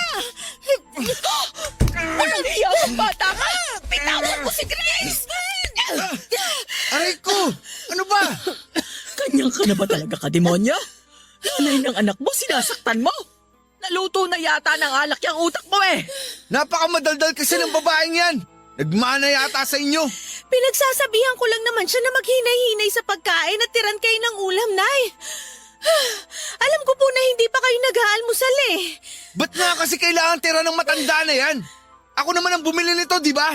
Walang hiya ang bata ka! Bitawan mo si Grace! Aray ko! Ano ba? Kanyang ka na ba talaga ka, demonyo? Nanay ng anak mo, sinasaktan mo? Naluto na yata ng alak yung utak mo eh! Napakamadaldal kasi ng babaeng yan! Nagmana yata sa inyo! Pinagsasabihan ko lang naman siya na maghinay-hinay sa pagkain at tiran kayo ng ulam, Nay. Alam ko po na hindi pa kayo nag-aalmusal eh. Ba't nga kasi kailangan tira ng matanda na yan? Ako naman ang bumili nito, di ba?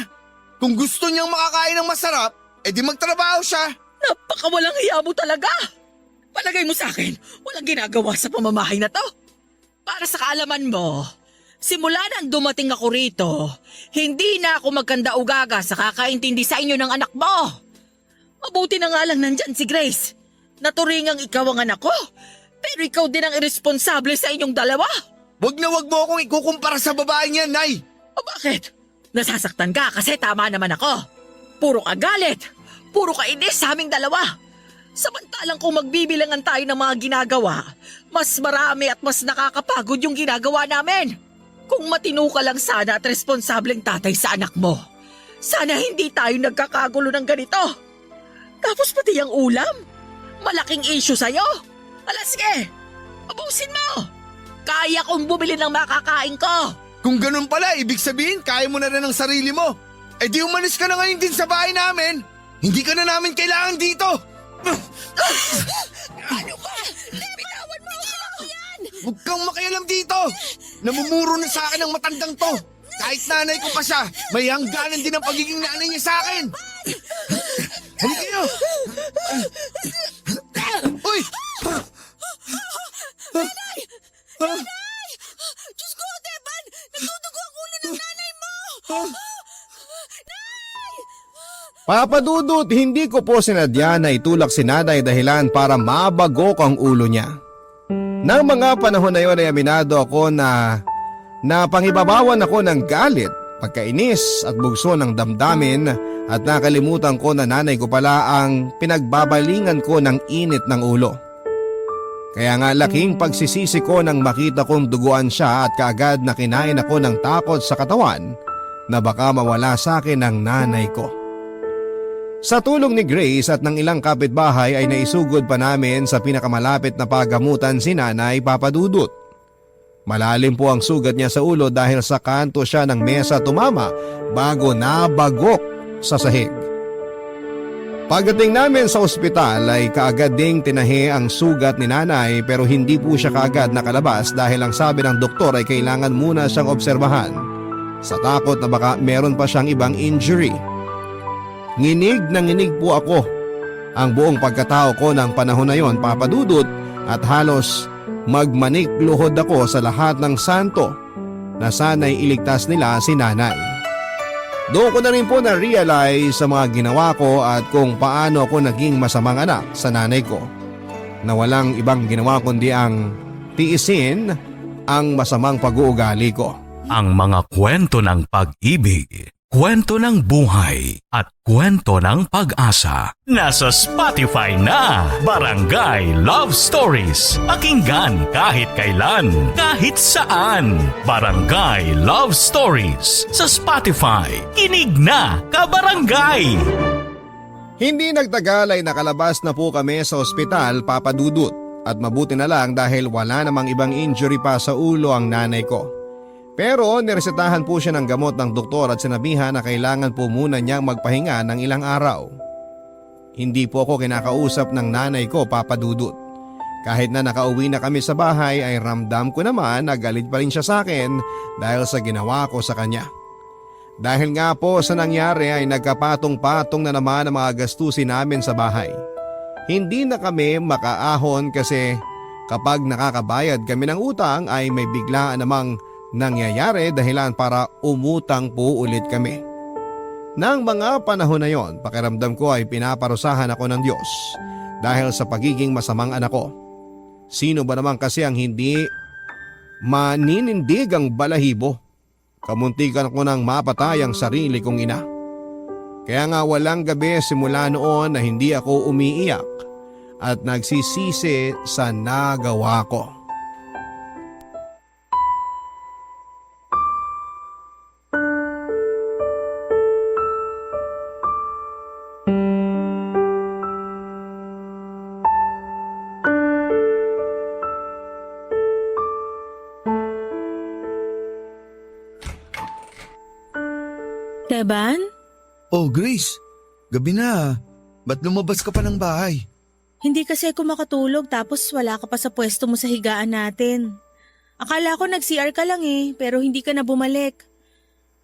Kung gusto niyang makakain ng masarap, edi magtrabaho siya. Napakawalang hiya mo talaga! Palagay mo sa akin, walang ginagawa sa pamamahay na to. Para sa kaalaman mo, simula nang dumating ako rito, hindi na ako magkanda-ugaga sa kakaintindi sa inyo ng anak mo. Mabuti na nga lang nandyan si Grace. Naturingang ikaw ang anak ko, pero ikaw din ang irresponsable sa inyong dalawa. Wag na wag mo akong ikukumpara sa babaeng yan, Nay. O bakit? Nasasaktan ka kasi tama naman ako. Puro ka galit, puro ka inis sa aming dalawa. Samantalang kung magbibilangan tayo ng mga ginagawa, mas marami at mas nakakapagod yung ginagawa namin. Kung matino ka lang sana at responsableng tatay sa anak mo, sana hindi tayo nagkakagulo ng ganito. Tapos pati ang ulam, malaking issue sa'yo. Alas sige, abusin mo. Kaya kong bumili ng makakain ko. Kung ganun pala, ibig sabihin, kaya mo na rin ang sarili mo. Eh di umalis ka na ngayon din sa bahay namin. Hindi ka na namin kailangan dito. Ano ba? Bitawan mo ako yan! Huwag kang makialam dito. Namumuro na sa akin ang matandang to. Kahit nanay ko pa siya, may hangganan din ang pagiging nanay niya sa akin. Halika kayo. Uy! Diyos ko, Teban! Nagdudugo ang ulo ng nanay mo! Papa Dudut, hindi ko po sinadya na itulak si Nanay dahilan para mabagok ang ulo niya. Nang mga panahon na yun ay aminado ako na pangibabawan ako ng galit, pagkainis at bugso ng damdamin at nakalimutan ko na nanay ko pala ang pinagbabalingan ko ng init ng ulo. Kaya nga laking pagsisisi ko nang makita kong duguan siya at kaagad na kinain ako ng takot sa katawan na baka mawala sa akin ang nanay ko. Sa tulong ni Grace at ng ilang kapitbahay ay naisugod pa namin sa pinakamalapit na pagamutan si Nanay Papadudut. Malalim po ang sugat niya sa ulo dahil sa kanto siya ng mesa tumama bago nabagok sa sahig. Pagdating namin sa ospital ay kaagad ding tinahi ang sugat ni Nanay pero hindi po siya kaagad nakalabas dahil ang sabi ng doktor ay kailangan muna siyang obserbahan sa takot na baka meron pa siyang ibang injury. Nginig na nginig po ako ang buong pagkatao ko ng panahon na yon, Papadudut, at halos magmanik luhod ako sa lahat ng santo na sana'y iligtas nila si Nanay. Doon ko na rin po na-realize sa mga ginawa ko at kung paano ako naging masamang anak sa nanay ko na walang ibang ginawa kundi ang tiisin ang masamang pag-uugali ko. Ang mga kwento ng pag-ibig, kwento ng buhay at kwento ng pag-asa. Nasa Spotify na, Barangay Love Stories. Pakinggan kahit kailan, kahit saan. Barangay Love Stories sa Spotify. Kinig na, kabarangay! Hindi nagtagal ay nakalabas na po kami sa ospital, Papadudut, at mabuti na lang dahil wala namang ibang injury pa sa ulo ang nanay ko. Pero niresetahan po siya ng gamot ng doktor at sinabihan na kailangan po muna niyang magpahinga ng ilang araw. Hindi po ako kinakausap ng nanay ko, Papadudut. Kahit na nakauwi na kami sa bahay ay ramdam ko naman na galit pa rin siya sa akin dahil sa ginawa ko sa kanya. Dahil nga po sa nangyari ay nagkapatong-patong na naman ang mga gastusin namin sa bahay. Hindi na kami makaahon kasi kapag nakakabayad kami ng utang ay may biglaan namang nangyayari dahilan para umutang po ulit kami. Nang mga panahon na yon, pakiramdam ko ay pinaparusahan ako ng Diyos dahil sa pagiging masamang anak ko. Sino ba naman kasi ang hindi maninindig ang balahibo? Kamuntikan ko nang mapatay ang sarili kong ina. Kaya nga walang gabi simula noon na hindi ako umiiyak at nagsisisi sa nagawa ko. Teban? Oh, Grace. Gabi na. Ba't lumabas ka pa ng bahay? Hindi kasi ako makatulog tapos wala ka pa sa pwesto mo sa higaan natin. Akala ko nag-CR ka lang pero hindi ka na bumalik.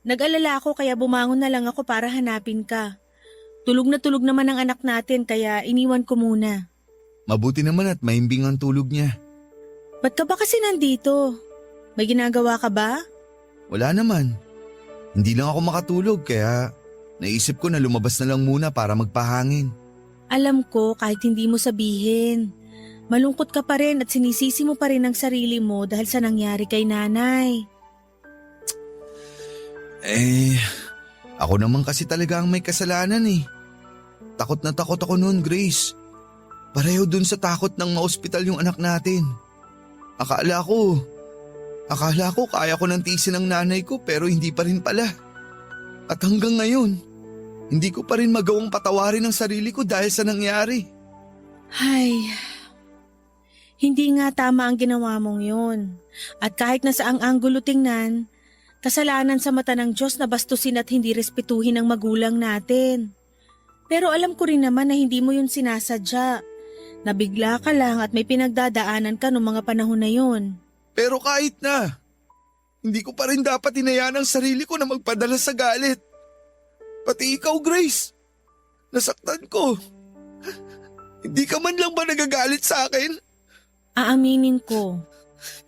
Nag-alala ako kaya bumangon na lang ako para hanapin ka. Tulog naman ang anak natin kaya iniwan ko muna. Mabuti naman at mahimbing ang tulog niya. Ba't ka ba kasi nandito? May ginagawa ka ba? Wala naman. Hindi lang ako makatulog kaya naisip ko na lumabas na lang muna para magpahangin. Alam ko kahit hindi mo sabihin. Malungkot ka pa rin at sinisisi mo pa rin ang sarili mo dahil sa nangyari kay nanay. Ako naman kasi talaga ang may kasalanan Takot na takot ako noon, Grace. Pareho dun sa takot ng ma-hospital yung anak natin. Akala ko kaya ko nang tiisin ang nanay ko pero hindi pa rin pala. At hanggang ngayon, hindi ko pa rin magawang patawarin ang sarili ko dahil sa nangyari. Ay, hindi nga tama ang ginawa mong yun. At kahit na saang anggulo tingnan, kasalanan sa mata ng Diyos na bastusin at hindi respetuhin ang magulang natin. Pero alam ko rin naman na hindi mo yun sinasadya. Nabigla ka lang at may pinagdadaanan ka noong mga panahon na yun. Pero kahit na, hindi ko pa rin dapat hinayaan ang sarili ko na magpadala sa galit. Pati ikaw, Grace. Nasaktan ko. Hindi ka man lang ba nagagalit sa akin? Aaminin ko.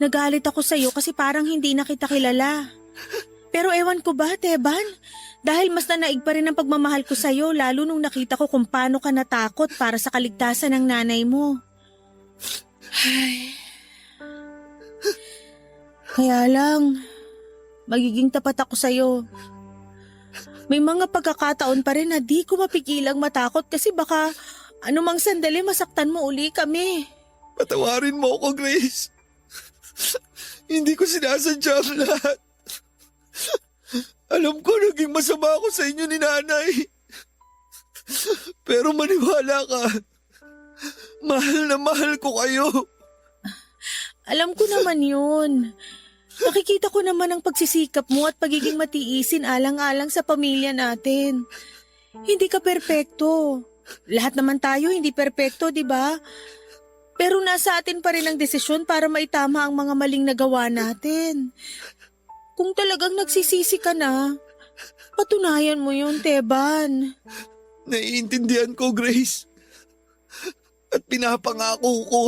Nagalit ako sa'yo kasi parang hindi na kita kilala. Pero ewan ko ba, Teban? Dahil mas nanaig pa rin ang pagmamahal ko sa'yo lalo nung nakita ko kung paano ka natakot para sa kaligtasan ng nanay mo. Ay. Kaya lang, magiging tapat ako sa'yo. May mga pagkakataon pa rin na di ko mapigilang matakot kasi baka anumang sandali masaktan mo uli kami. Patawarin mo ako, Grace. Hindi ko sinasadya ang lahat. Alam ko naging masama ako sa inyo ni nanay. Pero maniwala ka. Mahal na mahal ko kayo. Alam ko naman yun. Nakikita ko naman ang pagsisikap mo at pagiging matiisin alang-alang sa pamilya natin. Hindi ka perpekto. Lahat naman tayo hindi perpekto, di ba? Pero nasa atin pa rin ang desisyon para maitama ang mga maling nagawa natin. Kung talagang nagsisisi ka na, patunayan mo yun, Teban. Naiintindihan ko, Grace. At pinapangako ko.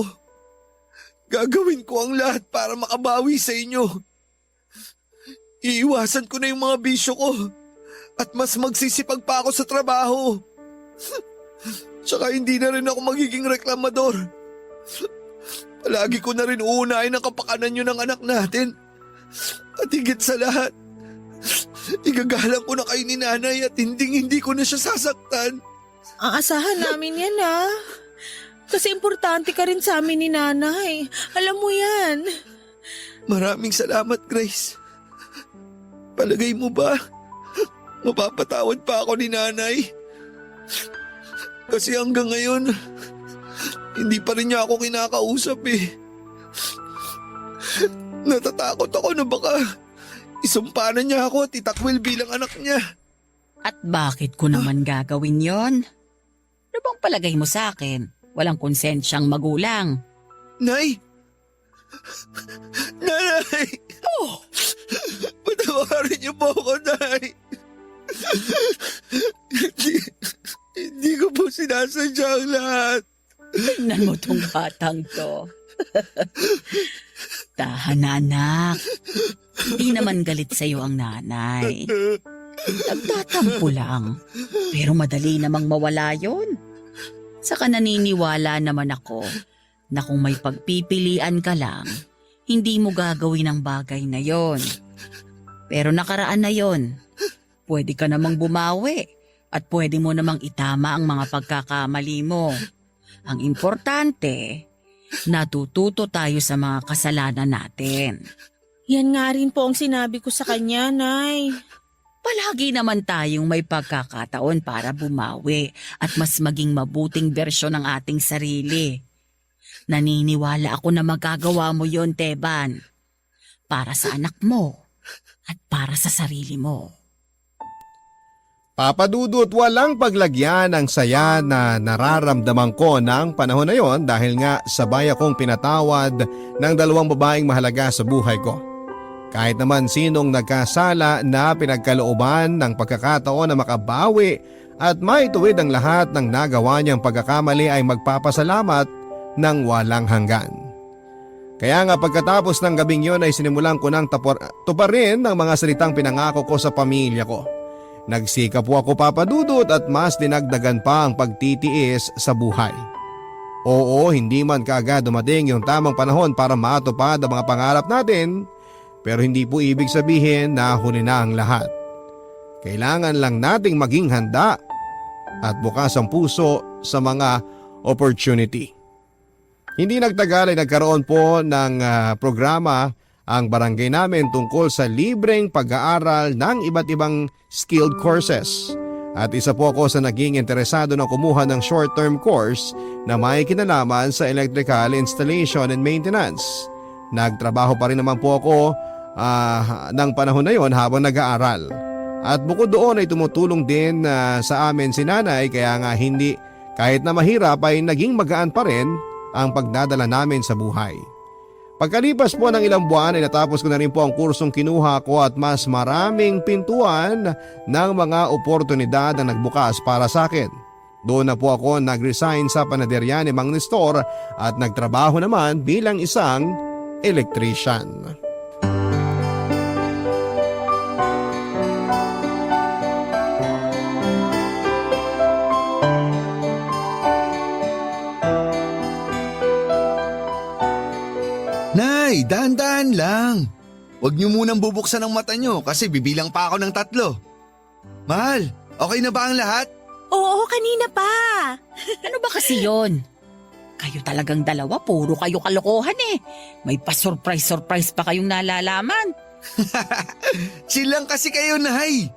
Gagawin ko ang lahat para makabawi sa inyo. Iiwasan ko na yung mga bisyo ko. At mas magsisipag pa ako sa trabaho. Tsaka hindi na rin ako magiging reklamador. Palagi ko na rin uunahin ang kapakanan nyo ng anak natin. At higit sa lahat, igagalang ko na kayo ni nanay at hindi ko na siya sasaktan. Aasahan namin yan, ha? Kasi importante ka rin sa amin ni nanay. Alam mo yan. Maraming salamat, Grace. Palagay mo ba, mapapatawad pa ako ni nanay? Kasi hanggang ngayon, hindi pa rin niya ako kinakausap eh. Natatakot ako na baka isumpa na niya ako at itakwil bilang anak niya. At bakit ko naman gagawin yon? Ano bang palagay mo sa akin? Walang konsensyang magulang. Nay! Nanay! Oh! Patawarin niyo po ako, Nay! Hindi ko po sinasadya ang lahat. Tingnan mo tong batang to. Tahan, anak. Hindi naman galit sa'yo ang nanay. Nagtatampo lang. Pero madali namang mawala yon. Saka naniniwala naman ako na kung may pagpipilian ka lang, hindi mo gagawin ang bagay na yon. Pero nakaraan na yon. Pwede ka namang bumawi at pwede mo namang itama ang mga pagkakamali mo. Ang importante, natututo tayo sa mga kasalanan natin. Yan nga rin po ang sinabi ko sa kanya, Nay. Palagi naman tayong may pagkakataon para bumawi at mas maging mabuting bersyon ng ating sarili. Naniniwala ako na magagawa mo yon, Teban. Para sa anak mo at para sa sarili mo. Papadudot, walang paglagyan ang saya na nararamdaman ko ng panahon na yon dahil nga sabay akong pinatawad ng dalawang babaeng mahalaga sa buhay ko. Kahit naman sinong nagkasala na pinagkalooban ng pagkakataon na makabawi at maituwid ang lahat ng nagawa niyang pagkakamali ay magpapasalamat ng walang hanggan. Kaya nga pagkatapos ng gabing yon ay sinimulan ko ng tuparin ang mga salitang pinangako ko sa pamilya ko. Nagsikap po ako, Papadudot, at mas dinagdagan pa ang pagtitiis sa buhay. Oo, hindi man kaagad dumating yung tamang panahon para matupad ang mga pangarap natin, pero hindi po ibig sabihin na huli na ang lahat. Kailangan lang nating maging handa at bukas ang puso sa mga opportunity. Hindi nagtagal ay nagkaroon po ng programa ang barangay namin tungkol sa libreng pag-aaral ng iba't ibang skilled courses. At isa po ako sa naging interesado na kumuha ng short-term course na may kinalaman sa electrical installation and maintenance. Nagtrabaho pa rin naman po ako ng panahon na yon habang nag-aaral. At bukod doon ay tumutulong din sa amin si nanay, kaya nga hindi kahit na mahirap ay naging magaan pa rin ang pagdadala namin sa buhay. Pagkalipas po ng ilang buwan ay natapos ko na rin po ang kursong kinuha ko at mas maraming pintuan ng mga oportunidad na nagbukas para sa akin. Doon na po ako nag-resign sa panaderya ni Mang Nestor at nagtrabaho naman bilang isang electrician. Nay, dahan-dahan lang. Huwag niyo munang bubuksan ang mata niyo kasi bibilang pa ako ng 3. Mahal, okay na ba ang lahat? Oo, kanina pa. Ano ba kasi yon? Kayo talagang dalawa, puro kayo kalokohan eh. May pa-surprise pa kayong nalalaman. Chill lang kasi kayo, Nay.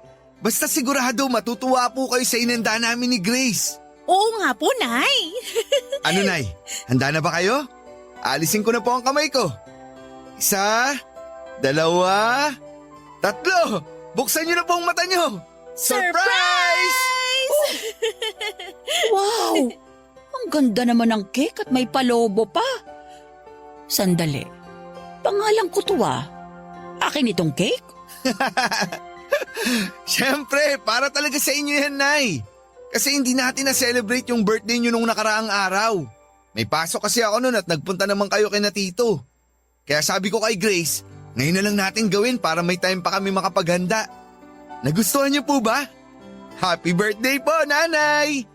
Basta sigurado matutuwa po kayo sa inanda namin ni Grace. Oo nga po, Nay. Ano, Nay? Handa na ba kayo? Alisin ko na po ang kamay ko. 1, 2, 3. Buksan niyo na po ang mata niyo. Surprise! Wow! Ang ganda naman ng cake at may palobo pa. Sandali. Pangalan ko to ah. Akin itong cake? Siyempre, para talaga sa inyo yan, Nay. Kasi hindi natin na-celebrate yung birthday niyo nung nakaraang araw. May pasok kasi ako noon at nagpunta naman kayo kina Tito. Kaya sabi ko kay Grace, ngayon na lang natin gawin para may time pa kami makapaghanda. Nagustuhan niyo po ba? Happy birthday po, Nanay!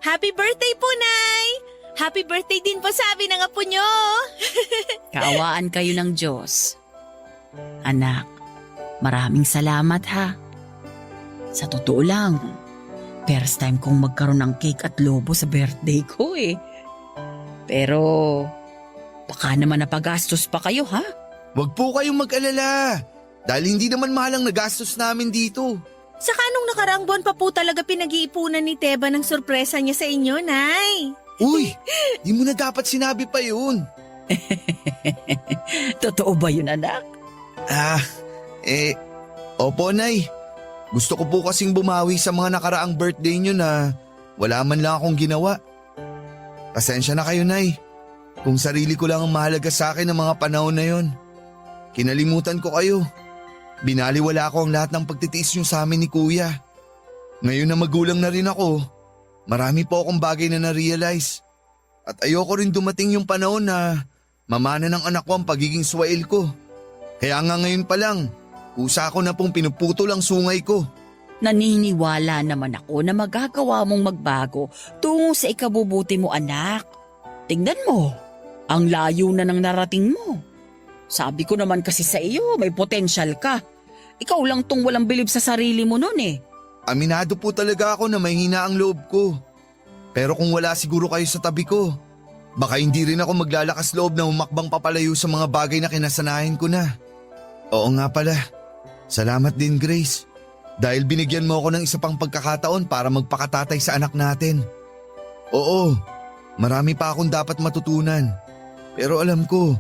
Happy birthday po, Nay! Happy birthday din po sabi ng apo nyo! Kaawaan kayo ng Diyos. Anak, maraming salamat ha. Sa totoo lang, first time kong magkaroon ng cake at lobo sa birthday ko eh. Pero, baka naman napagastos pa kayo ha? Huwag po kayong mag-alala. Dahil hindi naman mahal ang nagastos namin dito. Saka nung nakaraang buwan pa po talaga pinag-iipunan ni Teba ng sorpresa niya sa inyo, Nay. Uy, di mo na dapat sinabi pa yun. Totoo ba yun, anak? Opo, Nay. Gusto ko po kasing bumawi sa mga nakaraang birthday nyo na wala man lang akong ginawa. Pasensya na kayo, Nay. Kung sarili ko lang ang mahalaga sa akin ng mga panahon na yon. Kinalimutan ko kayo. Binaliwala ko ang lahat ng pagtitiis nyo sa amin ni Kuya. Ngayon na magulang na rin ako, marami po akong bagay na na-realize. At ayoko rin dumating yung panahon na mamana ng anak ko ang pagiging swail ko. Kaya nga ngayon pa lang, kusa ko na pong pinuputol ang sungay ko. Naniniwala naman ako na magagawa mong magbago tungo sa ikabubuti mo, anak. Tingnan mo, ang layo na ng narating mo. Sabi ko naman kasi sa iyo, may potensyal ka. Ikaw lang tong walang bilib sa sarili mo nun eh. Aminado po talaga ako na mahina ang loob ko. Pero kung wala siguro kayo sa tabi ko, baka hindi rin ako maglalakas loob na umakbang papalayo sa mga bagay na kinasanayan ko na. Oo nga pala, salamat din Grace. Dahil binigyan mo ako ng isa pang pagkakataon para magpakatatay sa anak natin. Oo, marami pa akong dapat matutunan. Pero alam ko,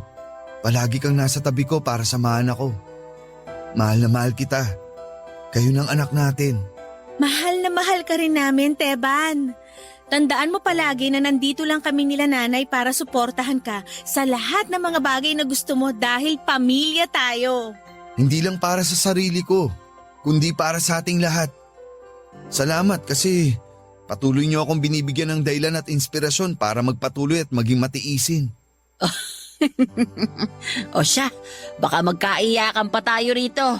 palagi kang nasa tabi ko para samahan ako. Mahal na mahal kita. Kayo ng anak natin. Mahal na mahal ka rin namin, Teban. Tandaan mo palagi na nandito lang kami nila nanay para suportahan ka sa lahat ng mga bagay na gusto mo dahil pamilya tayo. Hindi lang para sa sarili ko, kundi para sa ating lahat. Salamat kasi patuloy niyo akong binibigyan ng dahilan at inspirasyon para magpatuloy at maging matiisin. O siya, baka magkaiyakan pa tayo rito.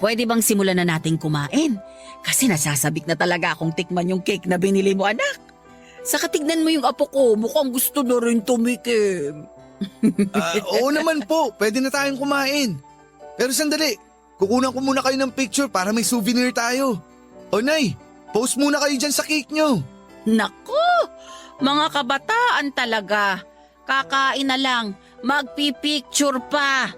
Pwede bang simulan na nating kumain? Kasi nasasabik na talaga akong tikman yung cake na binili mo, anak. Saka tignan mo yung apo ko, mukhang gusto na rin tumikim. Oo naman po, pwede na tayong kumain. Pero sandali, kukunan ko muna kayo ng picture para may souvenir tayo. O Nay, post muna kayo dyan sa cake nyo. Nako, mga kabataan talaga. Kakain na lang, magpipicture pa.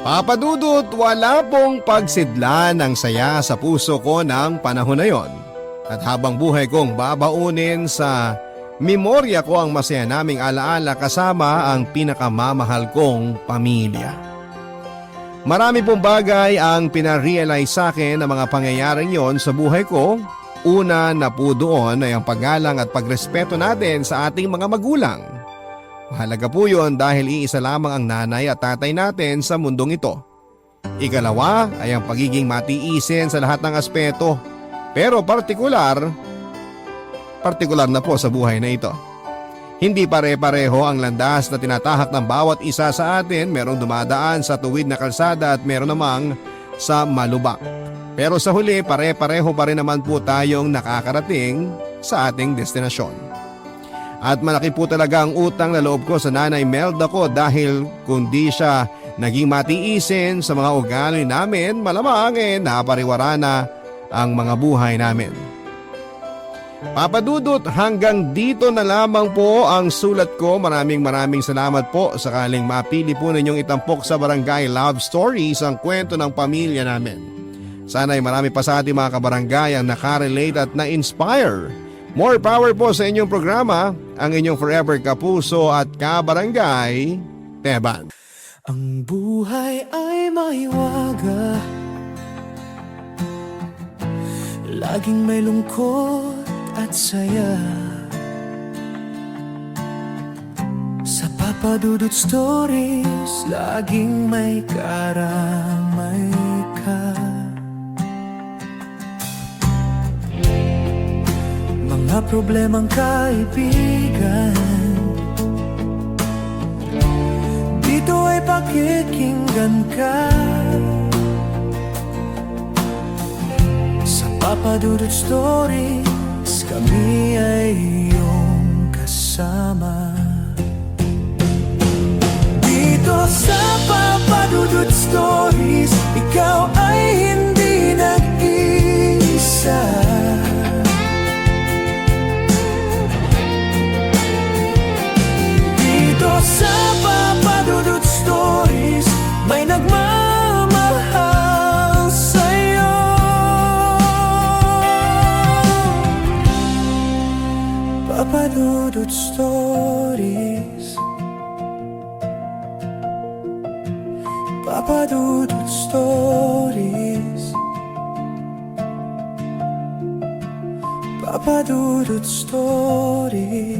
Papa Dudut, wala pong pagsidla ng saya sa puso ko ng panahon na yon. At habang buhay kong babaunin sa memorya ko ang masaya naming alaala kasama ang pinakamamahal kong pamilya. Marami pong bagay ang pinarealize sa akin ng mga pangyayaring yon sa buhay ko. Una na po doon ay ang paggalang at pagrespeto natin sa ating mga magulang. Mahalaga po yun dahil iisa lamang ang nanay at tatay natin sa mundong ito. Ikalawa ay ang pagiging matiisin sa lahat ng aspeto. Pero partikular na po sa buhay na ito. Hindi pare-pareho ang landas na tinatahak ng bawat isa sa atin. Merong dumadaan sa tuwid na kalsada at meron namang sa malubak. Pero sa huli, pare-pareho pa rin naman po tayong nakakarating sa ating destinasyon. At malaki po talaga ang utang na loob ko sa Nanay Melda ko dahil kung di siya naging matiisin sa mga ugali namin, malamang napariwara na ang mga buhay namin. Papa Dudut, hanggang dito na lamang po ang sulat ko. Maraming salamat po. Sakaling mapili po ninyong itampok sa Barangay Love Stories ang kwento ng pamilya namin. Sana'y marami pa sa ating mga kabarangay ang nakarelate at na-inspire. More power po sa inyong programa, ang inyong forever kapuso at kabarangay, Teban. Ang buhay ay maiwaga, laging may lungkot at saya. Sa Papa Dudut Stories, laging may karamay ka. Mga problemang kaibigan, dito ay pakikinggan ka. Sa Papa Dudut Stories, kami ay iyong kasama. Dito sa Papa Dudut Stories, ikaw ay hindi nag-iisa. Dito sa Papa Dudut Stories, may nagmamahal sa'yo. Papa Dudut Stories, Papa Dudut Stories, Papa Dudut Stories.